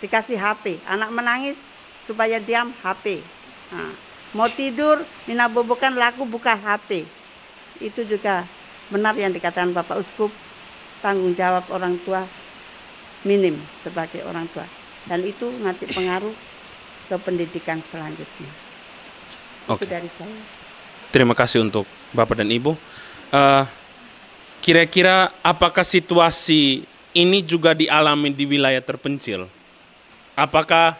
dikasih HP. Anak menangis supaya diam HP. Nah, mau tidur nina bobokan laku buka HP. Itu juga benar yang dikatakan Bapak Uskup, tanggung jawab orang tua minim sebagai orang tua. Dan itu nanti pengaruh ke pendidikan selanjutnya. Oke. Itu dari saya. Terima kasih untuk Bapak dan Ibu. Kira-kira apakah situasi ini juga dialami di wilayah terpencil? Apakah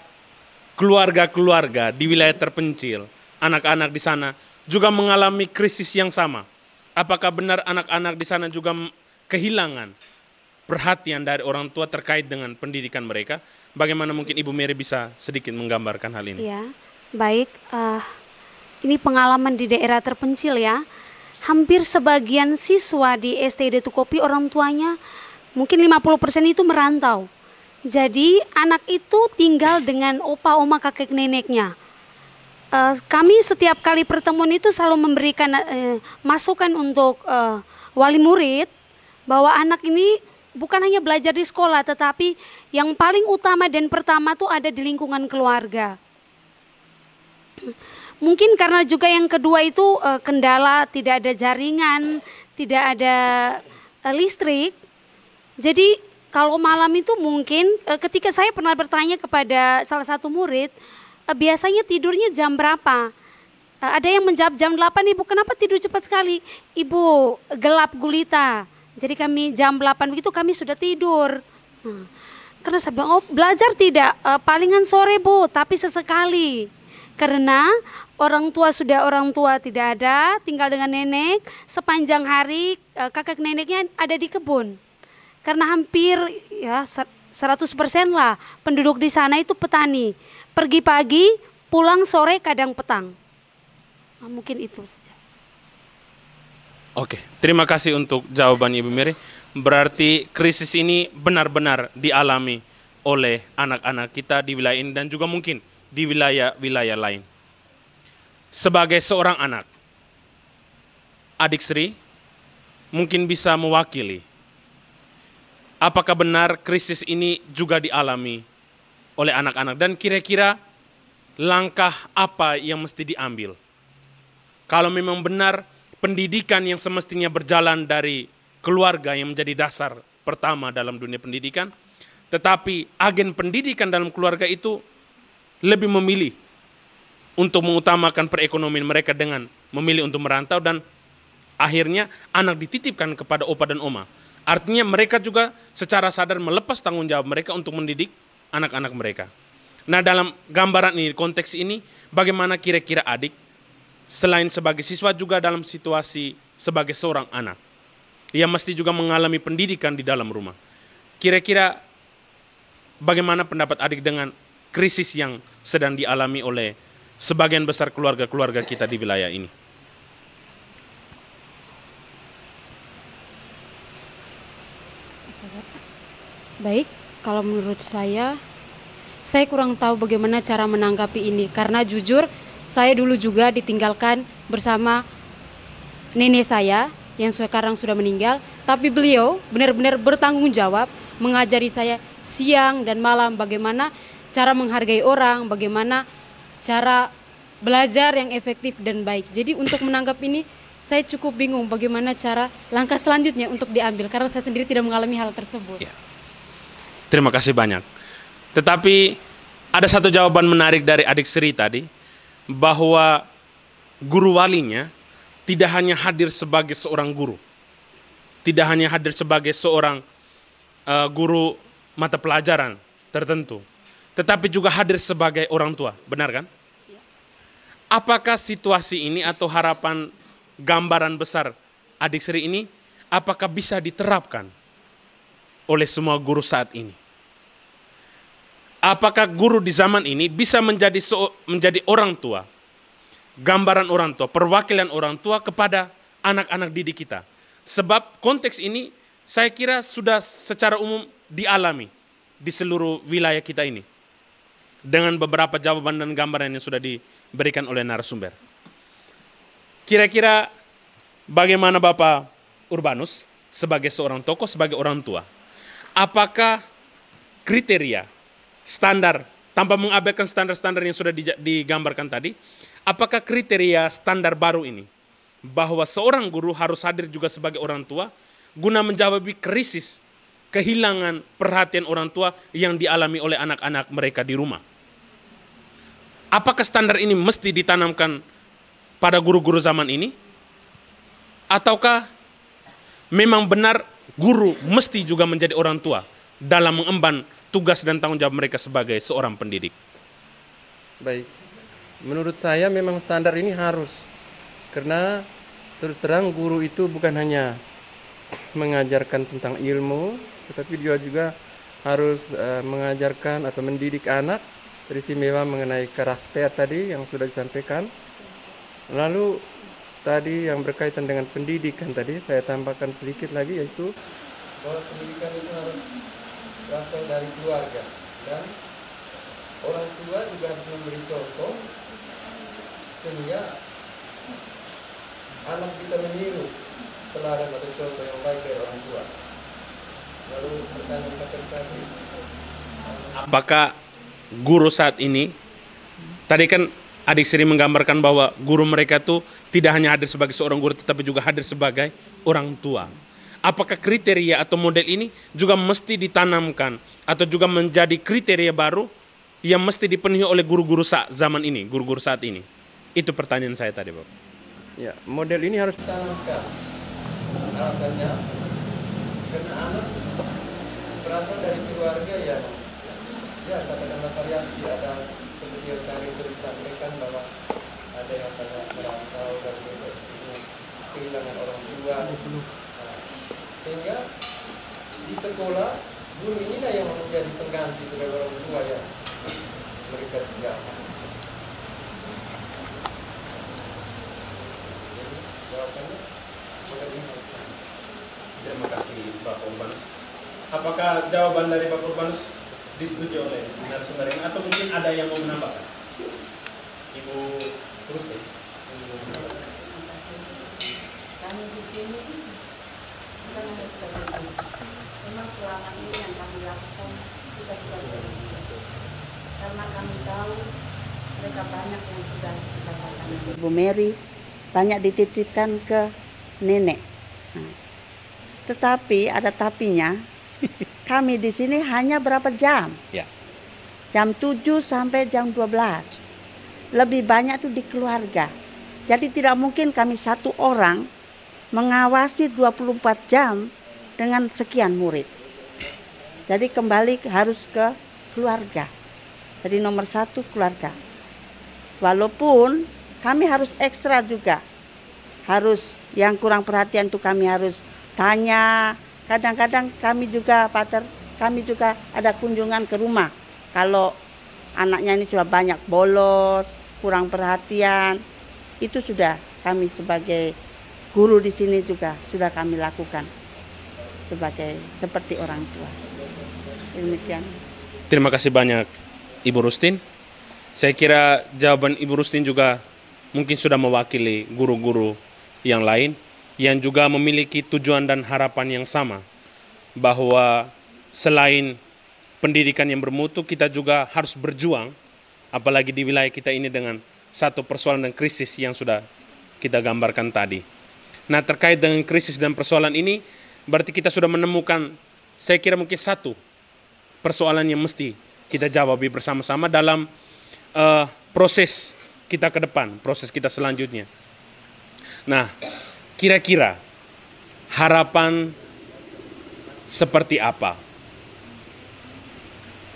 keluarga-keluarga di wilayah terpencil, anak-anak di sana juga mengalami krisis yang sama? Apakah benar anak-anak di sana juga kehilangan perhatian dari orang tua terkait dengan pendidikan mereka? Bagaimana mungkin Ibu Mary bisa sedikit menggambarkan hal ini? Ya, baik. Ini pengalaman di daerah terpencil ya. Hampir sebagian siswa di STD Tukopi orang tuanya mungkin 50% itu merantau. Jadi anak itu tinggal dengan opa, oma, kakek, neneknya. Kami setiap kali pertemuan itu selalu memberikan masukan untuk wali murid bahwa anak ini bukan hanya belajar di sekolah, tetapi yang paling utama dan pertama tuh ada di lingkungan keluarga. Mungkin karena juga yang kedua itu kendala tidak ada jaringan, tidak ada listrik. Jadi kalau malam itu mungkin ketika saya pernah bertanya kepada salah satu murid, biasanya tidurnya jam berapa? Ada yang menjawab jam 8, Ibu, kenapa tidur cepat sekali? Ibu, gelap gulita. Jadi kami jam 8 begitu kami sudah tidur. Karena saya bilang, oh belajar tidak, palingan sore Bu, tapi sesekali. Karena orang tua tidak ada, tinggal dengan nenek, sepanjang hari kakek neneknya ada di kebun. Karena hampir ya 100% lah penduduk di sana itu petani. Pergi pagi, pulang sore, kadang petang. Nah, mungkin itu saja. Oke, terima kasih untuk jawaban Ibu Mary. Berarti krisis ini benar-benar dialami oleh anak-anak kita di wilayah ini dan juga mungkin di wilayah-wilayah lain. Sebagai seorang anak, Adik Sri mungkin bisa mewakili. Apakah benar krisis ini juga dialami oleh anak-anak dan kira-kira langkah apa yang mesti diambil? Kalau memang benar pendidikan yang semestinya berjalan dari keluarga yang menjadi dasar pertama dalam dunia pendidikan, tetapi agen pendidikan dalam keluarga itu lebih memilih untuk mengutamakan perekonomian mereka dengan memilih untuk merantau dan akhirnya anak dititipkan kepada opa dan oma. Artinya mereka juga secara sadar melepas tanggung jawab mereka untuk mendidik anak-anak mereka. Nah, dalam gambaran ini, konteks ini, bagaimana kira-kira adik selain sebagai siswa juga dalam situasi sebagai seorang anak yang mesti juga mengalami pendidikan di dalam rumah. Kira-kira bagaimana pendapat adik dengan krisis yang sedang dialami oleh sebagian besar keluarga-keluarga kita di wilayah ini? Baik, kalau menurut saya kurang tahu bagaimana cara menanggapi ini. Karena jujur, saya dulu juga ditinggalkan bersama nenek saya yang sekarang sudah meninggal. Tapi beliau benar-benar bertanggung jawab mengajari saya siang dan malam bagaimana cara menghargai orang, bagaimana cara belajar yang efektif dan baik. Jadi untuk menanggapi ini, saya cukup bingung bagaimana cara langkah selanjutnya untuk diambil. Karena saya sendiri tidak mengalami hal tersebut. Ya. Terima kasih banyak. Tetapi ada satu jawaban menarik dari Adik Sri tadi, bahwa guru walinya tidak hanya hadir sebagai seorang guru, tidak hanya hadir sebagai seorang guru mata pelajaran tertentu, tetapi juga hadir sebagai orang tua, benar kan? Ya. Apakah situasi ini atau harapan gambaran besar Adik Sri ini, apakah bisa diterapkan oleh semua guru saat ini? apakah guru di zaman ini bisa menjadi orang tua, gambaran orang tua, perwakilan orang tua kepada anak-anak didik kita. Sebab konteks ini saya kira sudah secara umum dialami di seluruh wilayah kita ini. Dengan beberapa jawaban dan gambaran yang sudah diberikan oleh narasumber. Kira-kira bagaimana Bapak Urbanus sebagai seorang tokoh, sebagai orang tua? Apakah kriteria, standar, tanpa mengabaikan standar-standar yang sudah digambarkan tadi, apakah kriteria standar baru ini, bahwa seorang guru harus hadir juga sebagai orang tua, guna menjawab krisis, kehilangan perhatian orang tua yang dialami oleh anak-anak mereka di rumah? Apakah standar ini mesti ditanamkan pada guru-guru zaman ini? Ataukah memang benar guru mesti juga menjadi orang tua dalam mengemban tugas dan tanggung jawab mereka sebagai seorang pendidik? Baik, menurut saya memang standar ini harus. Karena terus terang guru itu bukan hanya mengajarkan tentang ilmu, tetapi dia juga harus mengajarkan atau mendidik anak, teristimewa mengenai karakter tadi yang sudah disampaikan. Lalu tadi yang berkaitan dengan pendidikan tadi saya tambahkan sedikit lagi, yaitu bahwa pendidikan itu harus berasal dari keluarga dan orang tua juga harus memberi contoh sehingga anak bisa meniru teladan atau contoh yang baik dari orang tua. Lalu pertanyaan tadi, apakah guru saat ini, tadi kan adik Sri menggambarkan bahwa guru mereka itu tidak hanya hadir sebagai seorang guru, tetapi juga hadir sebagai orang tua. Apakah kriteria atau model ini juga mesti ditanamkan atau juga menjadi kriteria baru yang mesti dipenuhi oleh guru-guru zaman ini, guru-guru saat ini? Itu pertanyaan saya tadi, Bapak. Ya, model ini harus ditanamkan. Alasannya karena anak berasal dari keluarga yang katakanlah variasi, ada seperti yang tadi sudah disampaikan bahwa ada yang banyak merantau dan kehilangan orang tua. Sehingga di sekolah guru inilah yang menjadi pengganti sebagai orang tua yang mereka tinggalkan. Jadi jawabannya Terima kasih Bapak Urbanus. Apakah jawaban dari Bapak Urbanus disetujui oleh narasumber ini atau mungkin ada yang mau menambahkan? Ibu Rusti. Kami di sini bukan hanya sebagai guru. Memang selama ini yang kami lakukan kita tidak berhenti. Karena kami tahu mereka banyak yang sudah dikatakan Ibu Mary, banyak dititipkan ke nenek. Nah, tetapi ada tapinya. Kami di sini hanya berapa jam? Ya. Jam 7 sampai jam 12. Lebih banyak itu di keluarga. Jadi tidak mungkin kami satu orang mengawasi 24 jam dengan sekian murid. Jadi kembali harus ke keluarga. Jadi nomor satu keluarga. Walaupun kami harus ekstra juga. Harus yang kurang perhatian itu kami harus tanya. Kadang-kadang kami juga pacar, kami juga ada kunjungan ke rumah. Kalau anaknya ini sudah banyak bolos, kurang perhatian, itu sudah kami sebagai guru di sini juga sudah kami lakukan seperti orang tua. Demikian. Terima kasih banyak Ibu Rustin. Saya kira jawaban Ibu Rustin juga mungkin sudah mewakili guru-guru yang lain yang juga memiliki tujuan dan harapan yang sama, bahwa selain pendidikan yang bermutu, kita juga harus berjuang, apalagi di wilayah kita ini dengan satu persoalan dan krisis yang sudah kita gambarkan tadi. Nah, terkait dengan krisis dan persoalan ini, berarti kita sudah menemukan, saya kira mungkin satu persoalan yang mesti kita jawabi bersama-sama dalam proses kita ke depan, proses kita selanjutnya. Nah, kira-kira harapan seperti apa?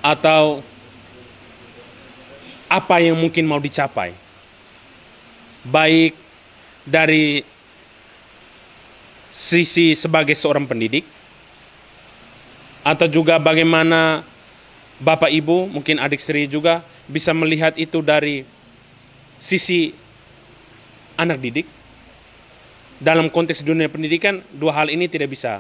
Atau apa yang mungkin mau dicapai? Baik dari sisi sebagai seorang pendidik, atau juga bagaimana Bapak Ibu, mungkin adik Sri juga bisa melihat itu dari sisi anak didik. Dalam konteks dunia pendidikan, dua hal ini tidak bisa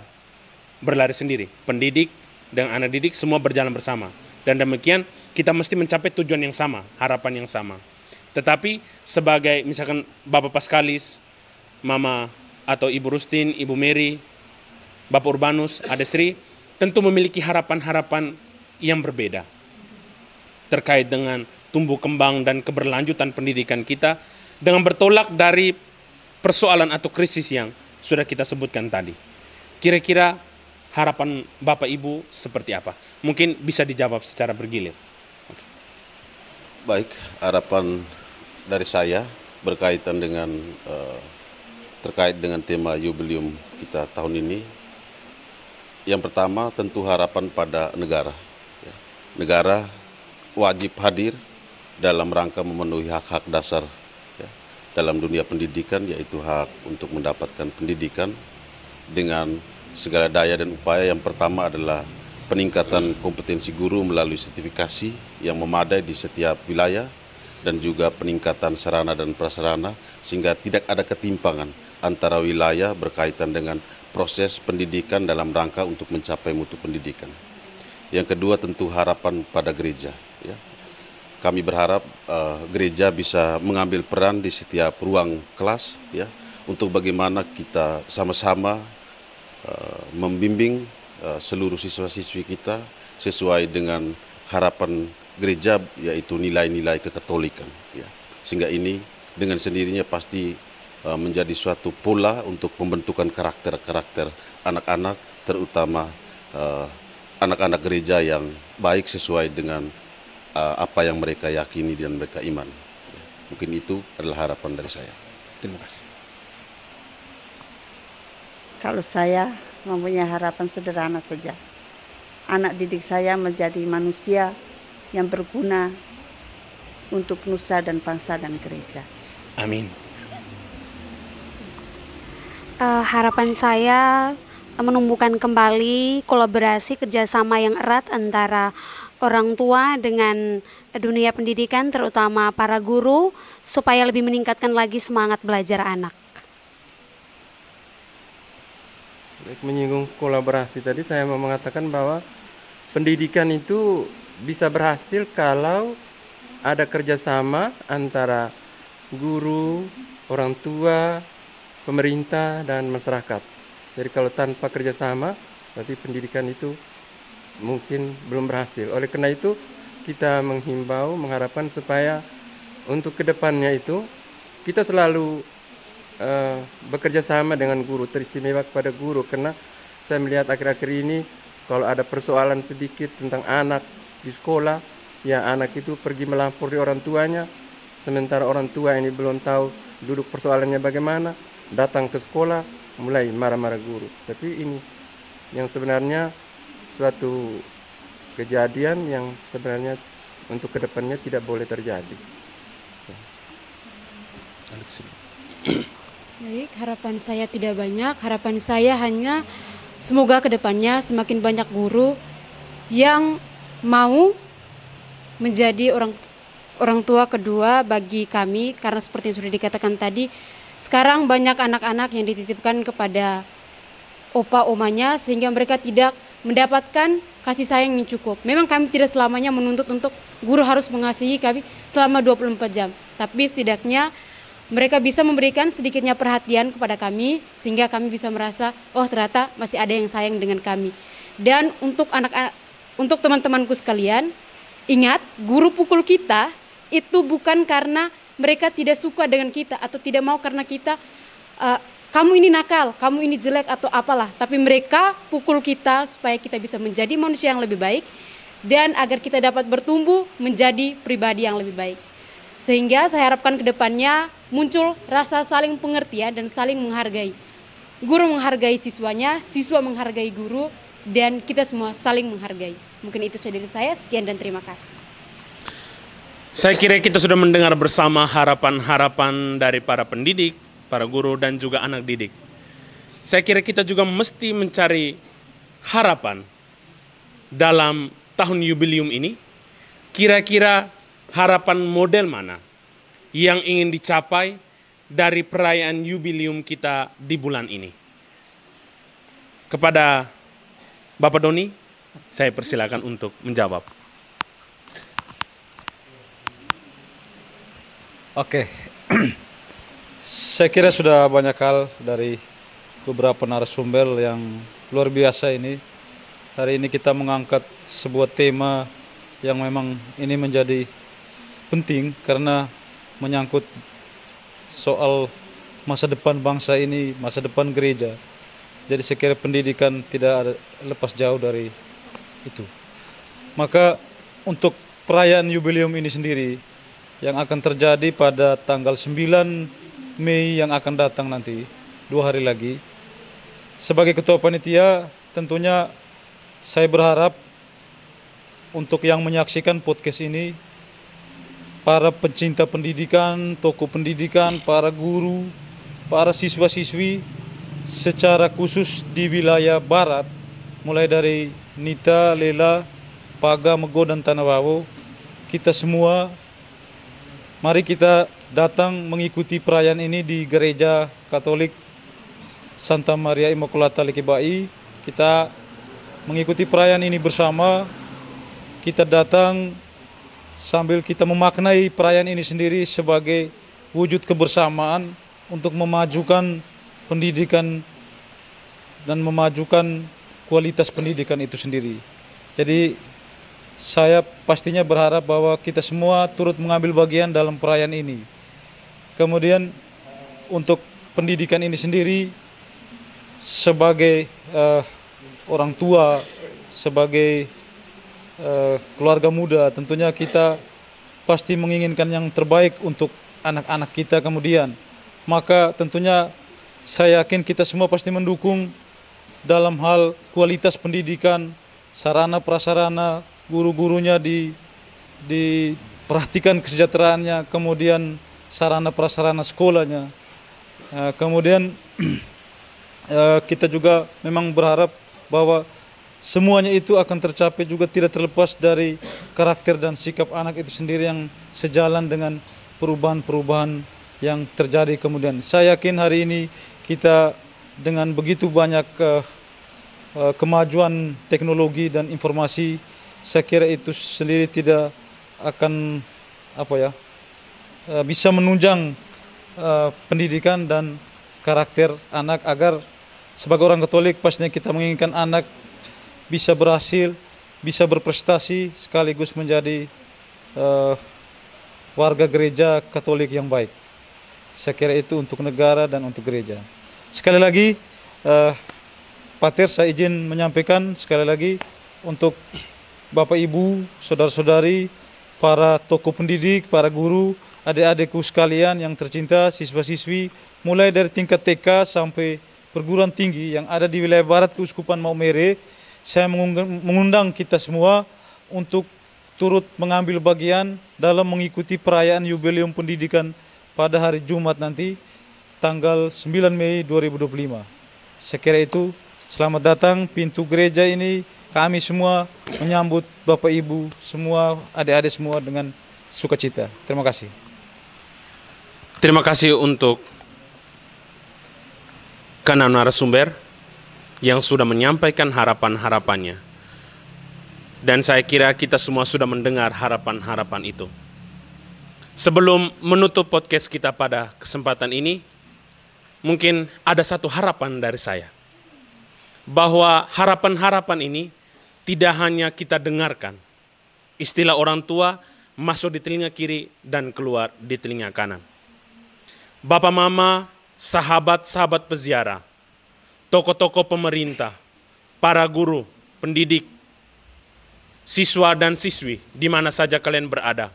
berlari sendiri. Pendidik dan anak didik semua berjalan bersama. Dan demikian kita mesti mencapai tujuan yang sama, harapan yang sama. Tetapi sebagai misalkan Bapak Paskalis, Mama atau Ibu Rustin, Ibu Mary, Bapak Urbanus, Ade Sri, tentu memiliki harapan-harapan yang berbeda terkait dengan tumbuh kembang dan keberlanjutan pendidikan kita dengan bertolak dari persoalan atau krisis yang sudah kita sebutkan tadi. Kira-kira harapan Bapak Ibu seperti apa? Mungkin bisa dijawab secara bergilir. Baik, harapan dari saya berkaitan dengan terkait dengan tema jubileum kita tahun ini. Yang pertama tentu harapan pada negara. Negara wajib hadir dalam rangka memenuhi hak-hak dasar dalam dunia pendidikan, yaitu hak untuk mendapatkan pendidikan dengan segala daya dan upaya. Yang pertama adalah peningkatan kompetensi guru melalui sertifikasi yang memadai di setiap wilayah, dan juga peningkatan sarana dan prasarana sehingga tidak ada ketimpangan antara wilayah berkaitan dengan proses pendidikan dalam rangka untuk mencapai mutu pendidikan. Yang kedua tentu harapan pada gereja. Ya. Kami berharap gereja bisa mengambil peran di setiap ruang kelas, ya, untuk bagaimana kita sama-sama membimbing seluruh siswa-siswi kita sesuai dengan harapan gereja, yaitu nilai-nilai kekatolikan. Ya. Sehingga ini dengan sendirinya pasti menjadi suatu pola untuk pembentukan karakter-karakter anak-anak, terutama anak-anak gereja yang baik sesuai dengan apa yang mereka yakini dan mereka iman. Ya. Mungkin itu adalah harapan dari saya. Terima kasih. Kalau saya mempunyai harapan sederhana saja. Anak didik saya menjadi manusia yang berguna untuk nusa dan bangsa dan gereja. Amin. Harapan saya menumbuhkan kembali kolaborasi kerjasama yang erat antara orang tua dengan dunia pendidikan, terutama para guru, supaya lebih meningkatkan lagi semangat belajar anak. Menyinggung kolaborasi tadi, saya mau mengatakan bahwa pendidikan itu bisa berhasil kalau ada kerjasama antara guru, orang tua, pemerintah, dan masyarakat. Jadi kalau tanpa kerjasama, berarti pendidikan itu mungkin belum berhasil. Oleh karena itu, kita menghimbau, mengharapkan supaya untuk kedepannya itu kita selalu bekerja sama dengan guru, teristimewa kepada guru. Karena saya melihat akhir-akhir ini kalau ada persoalan sedikit tentang anak di sekolah, ya anak itu pergi melapor di orang tuanya, sementara orang tua ini belum tahu duduk persoalannya bagaimana, datang ke sekolah mulai marah-marah guru. Tapi ini yang sebenarnya suatu kejadian yang sebenarnya untuk kedepannya tidak boleh terjadi. Baik, harapan saya tidak banyak. Harapan saya hanya semoga kedepannya semakin banyak guru yang mau menjadi orang tua kedua bagi kami, karena seperti yang sudah dikatakan tadi, sekarang banyak anak-anak yang dititipkan kepada opa omanya sehingga mereka tidak mendapatkan kasih sayang yang cukup. Memang kami tidak selamanya menuntut untuk guru harus mengasihi kami selama 24 jam, tapi setidaknya mereka bisa memberikan sedikitnya perhatian kepada kami sehingga kami bisa merasa, oh ternyata masih ada yang sayang dengan kami. Dan untuk untuk teman-temanku sekalian, ingat, guru pukul kita itu bukan karena mereka tidak suka dengan kita atau tidak mau karena kita kamu ini nakal, kamu ini jelek atau apalah, tapi mereka pukul kita supaya kita bisa menjadi manusia yang lebih baik dan agar kita dapat bertumbuh menjadi pribadi yang lebih baik. Sehingga saya harapkan ke depannya muncul rasa saling pengertian dan saling menghargai. Guru menghargai siswanya, siswa menghargai guru, dan kita semua saling menghargai. Mungkin itu saja dari saya, sekian dan terima kasih. Saya kira kita sudah mendengar bersama harapan-harapan dari para pendidik, para guru, dan juga anak didik. Saya kira kita juga mesti mencari harapan dalam tahun jubileum ini, kira-kira harapan model mana yang ingin dicapai dari perayaan jubileum kita di bulan ini? Kepada Bapak Doni, saya persilakan untuk menjawab. Oke, saya kira sudah banyak hal dari beberapa narasumber yang luar biasa ini. Hari ini kita mengangkat sebuah tema yang memang ini menjadi penting karena menyangkut soal masa depan bangsa ini, masa depan gereja. Jadi saya kira pendidikan tidak lepas jauh dari itu. Maka untuk perayaan jubileum ini sendiri yang akan terjadi pada tanggal 9 Mei yang akan datang nanti, 2 hari lagi. Sebagai ketua panitia tentunya saya berharap untuk yang menyaksikan podcast ini, para pencinta pendidikan, tokoh pendidikan, para guru, para siswa-siswi, secara khusus di wilayah barat, mulai dari Nita, Lela, Paga, Mego, dan Tanah Wawo, kita semua, mari kita datang mengikuti perayaan ini di Gereja Katolik Santa Maria Immaculata Likibai. Kita mengikuti perayaan ini bersama, kita datang sambil kita memaknai perayaan ini sendiri sebagai wujud kebersamaan untuk memajukan pendidikan dan memajukan kualitas pendidikan itu sendiri. Jadi saya pastinya berharap bahwa kita semua turut mengambil bagian dalam perayaan ini. Kemudian untuk pendidikan ini sendiri, sebagai orang tua, sebagai keluarga muda, tentunya kita pasti menginginkan yang terbaik untuk anak-anak kita kemudian. Maka tentunya saya yakin kita semua pasti mendukung dalam hal kualitas pendidikan, sarana prasarana, guru-gurunya diperhatikan kesejahteraannya, kemudian sarana prasarana sekolahnya. Kemudian kita juga memang berharap bahwa semuanya itu akan tercapai juga tidak terlepas dari karakter dan sikap anak itu sendiri yang sejalan dengan perubahan-perubahan yang terjadi kemudian. Saya yakin hari ini kita dengan begitu banyak kemajuan teknologi dan informasi, saya kira itu sendiri tidak akan bisa menunjang pendidikan dan karakter anak, agar sebagai orang Katolik pastinya kita menginginkan anak bisa berhasil, bisa berprestasi, sekaligus menjadi warga gereja Katolik yang baik. Saya kira itu untuk negara dan untuk gereja. Sekali lagi, Pater, saya izin menyampaikan sekali lagi untuk Bapak Ibu, saudara-saudari, para tokoh pendidik, para guru, adik-adikku sekalian yang tercinta, siswa-siswi, mulai dari tingkat TK sampai perguruan tinggi yang ada di wilayah barat Keuskupan Maumere, saya mengundang kita semua untuk turut mengambil bagian dalam mengikuti perayaan jubileum pendidikan pada hari Jumat nanti, tanggal 9 Mei 2025. Saya kira itu, selamat datang pintu gereja ini, kami semua menyambut Bapak Ibu, semua adik-adik semua dengan sukacita. Terima kasih. Terima kasih untuk keenam narasumber yang sudah menyampaikan harapan-harapannya. Dan saya kira kita semua sudah mendengar harapan-harapan itu. Sebelum menutup podcast kita pada kesempatan ini, mungkin ada satu harapan dari saya. Bahwa harapan-harapan ini tidak hanya kita dengarkan. Istilah orang tua masuk di telinga kiri dan keluar di telinga kanan. Bapak mama, sahabat-sahabat peziarah, tokoh-tokoh pemerintah, para guru, pendidik, siswa dan siswi di mana saja kalian berada.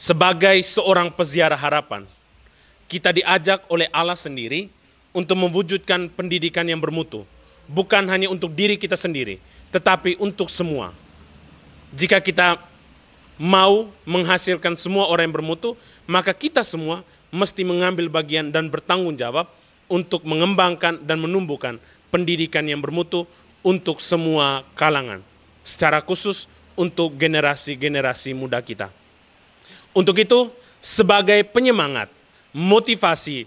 Sebagai seorang peziarah harapan, kita diajak oleh Allah sendiri untuk mewujudkan pendidikan yang bermutu. Bukan hanya untuk diri kita sendiri, tetapi untuk semua. Jika kita mau menghasilkan semua orang yang bermutu, maka kita semua mesti mengambil bagian dan bertanggung jawab untuk mengembangkan dan menumbuhkan pendidikan yang bermutu untuk semua kalangan. secara khusus untuk generasi-generasi muda kita. Untuk itu, sebagai penyemangat, motivasi,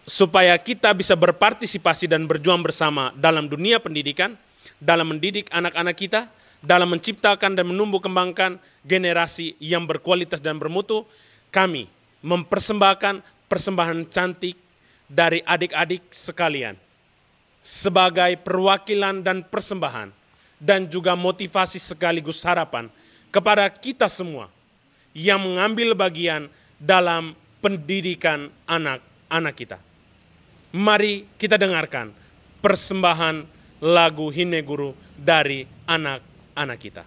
supaya kita bisa berpartisipasi dan berjuang bersama dalam dunia pendidikan, dalam mendidik anak-anak kita, dalam menciptakan dan menumbuh kembangkan generasi yang berkualitas dan bermutu, kami mempersembahkan persembahan cantik dari adik-adik sekalian sebagai perwakilan dan persembahan dan juga motivasi sekaligus harapan kepada kita semua yang mengambil bagian dalam pendidikan anak-anak kita. Mari kita dengarkan persembahan lagu Hine Guru dari anak-anak kita.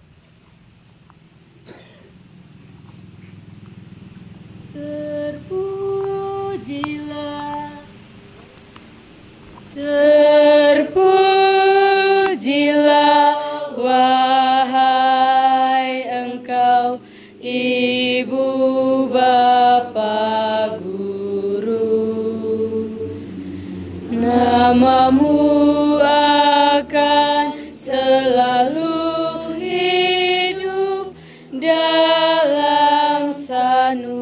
Terpujilah wahai engkau Ibu Bapa Guru, namamu akan selalu hidup dalam sanubariku.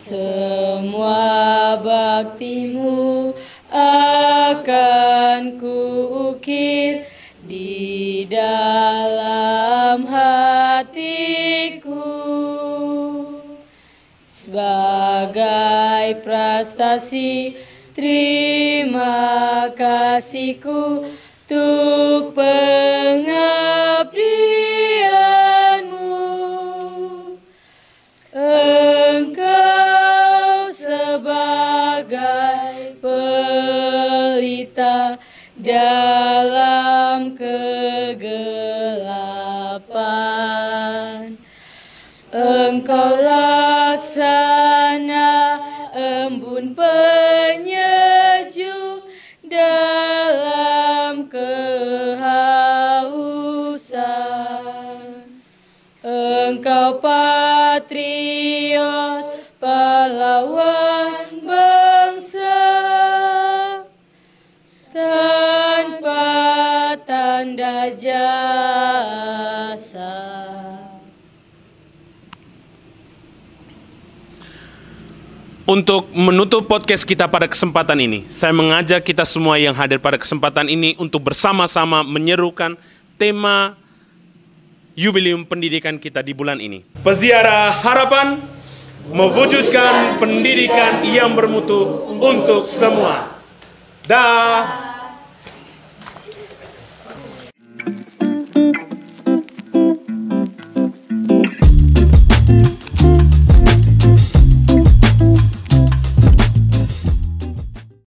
Semua baktimu akan kuukir di dalam hatiku sebagai prestasi terima kasihku untuk pengabdianmu. Engkau sebagai pelita dalam kegelapan, engkau laksana embun penyejuk dalam kehausan, engkau patriot pahlawan bangsa tanpa tanda jasa. Untuk menutup podcast kita pada kesempatan ini, saya mengajak kita semua yang hadir pada kesempatan ini untuk bersama-sama menyerukan tema Yubileum Pendidikan kita di bulan ini. Peziarah Harapan mewujudkan pendidikan yang bermutu untuk semua. Dah.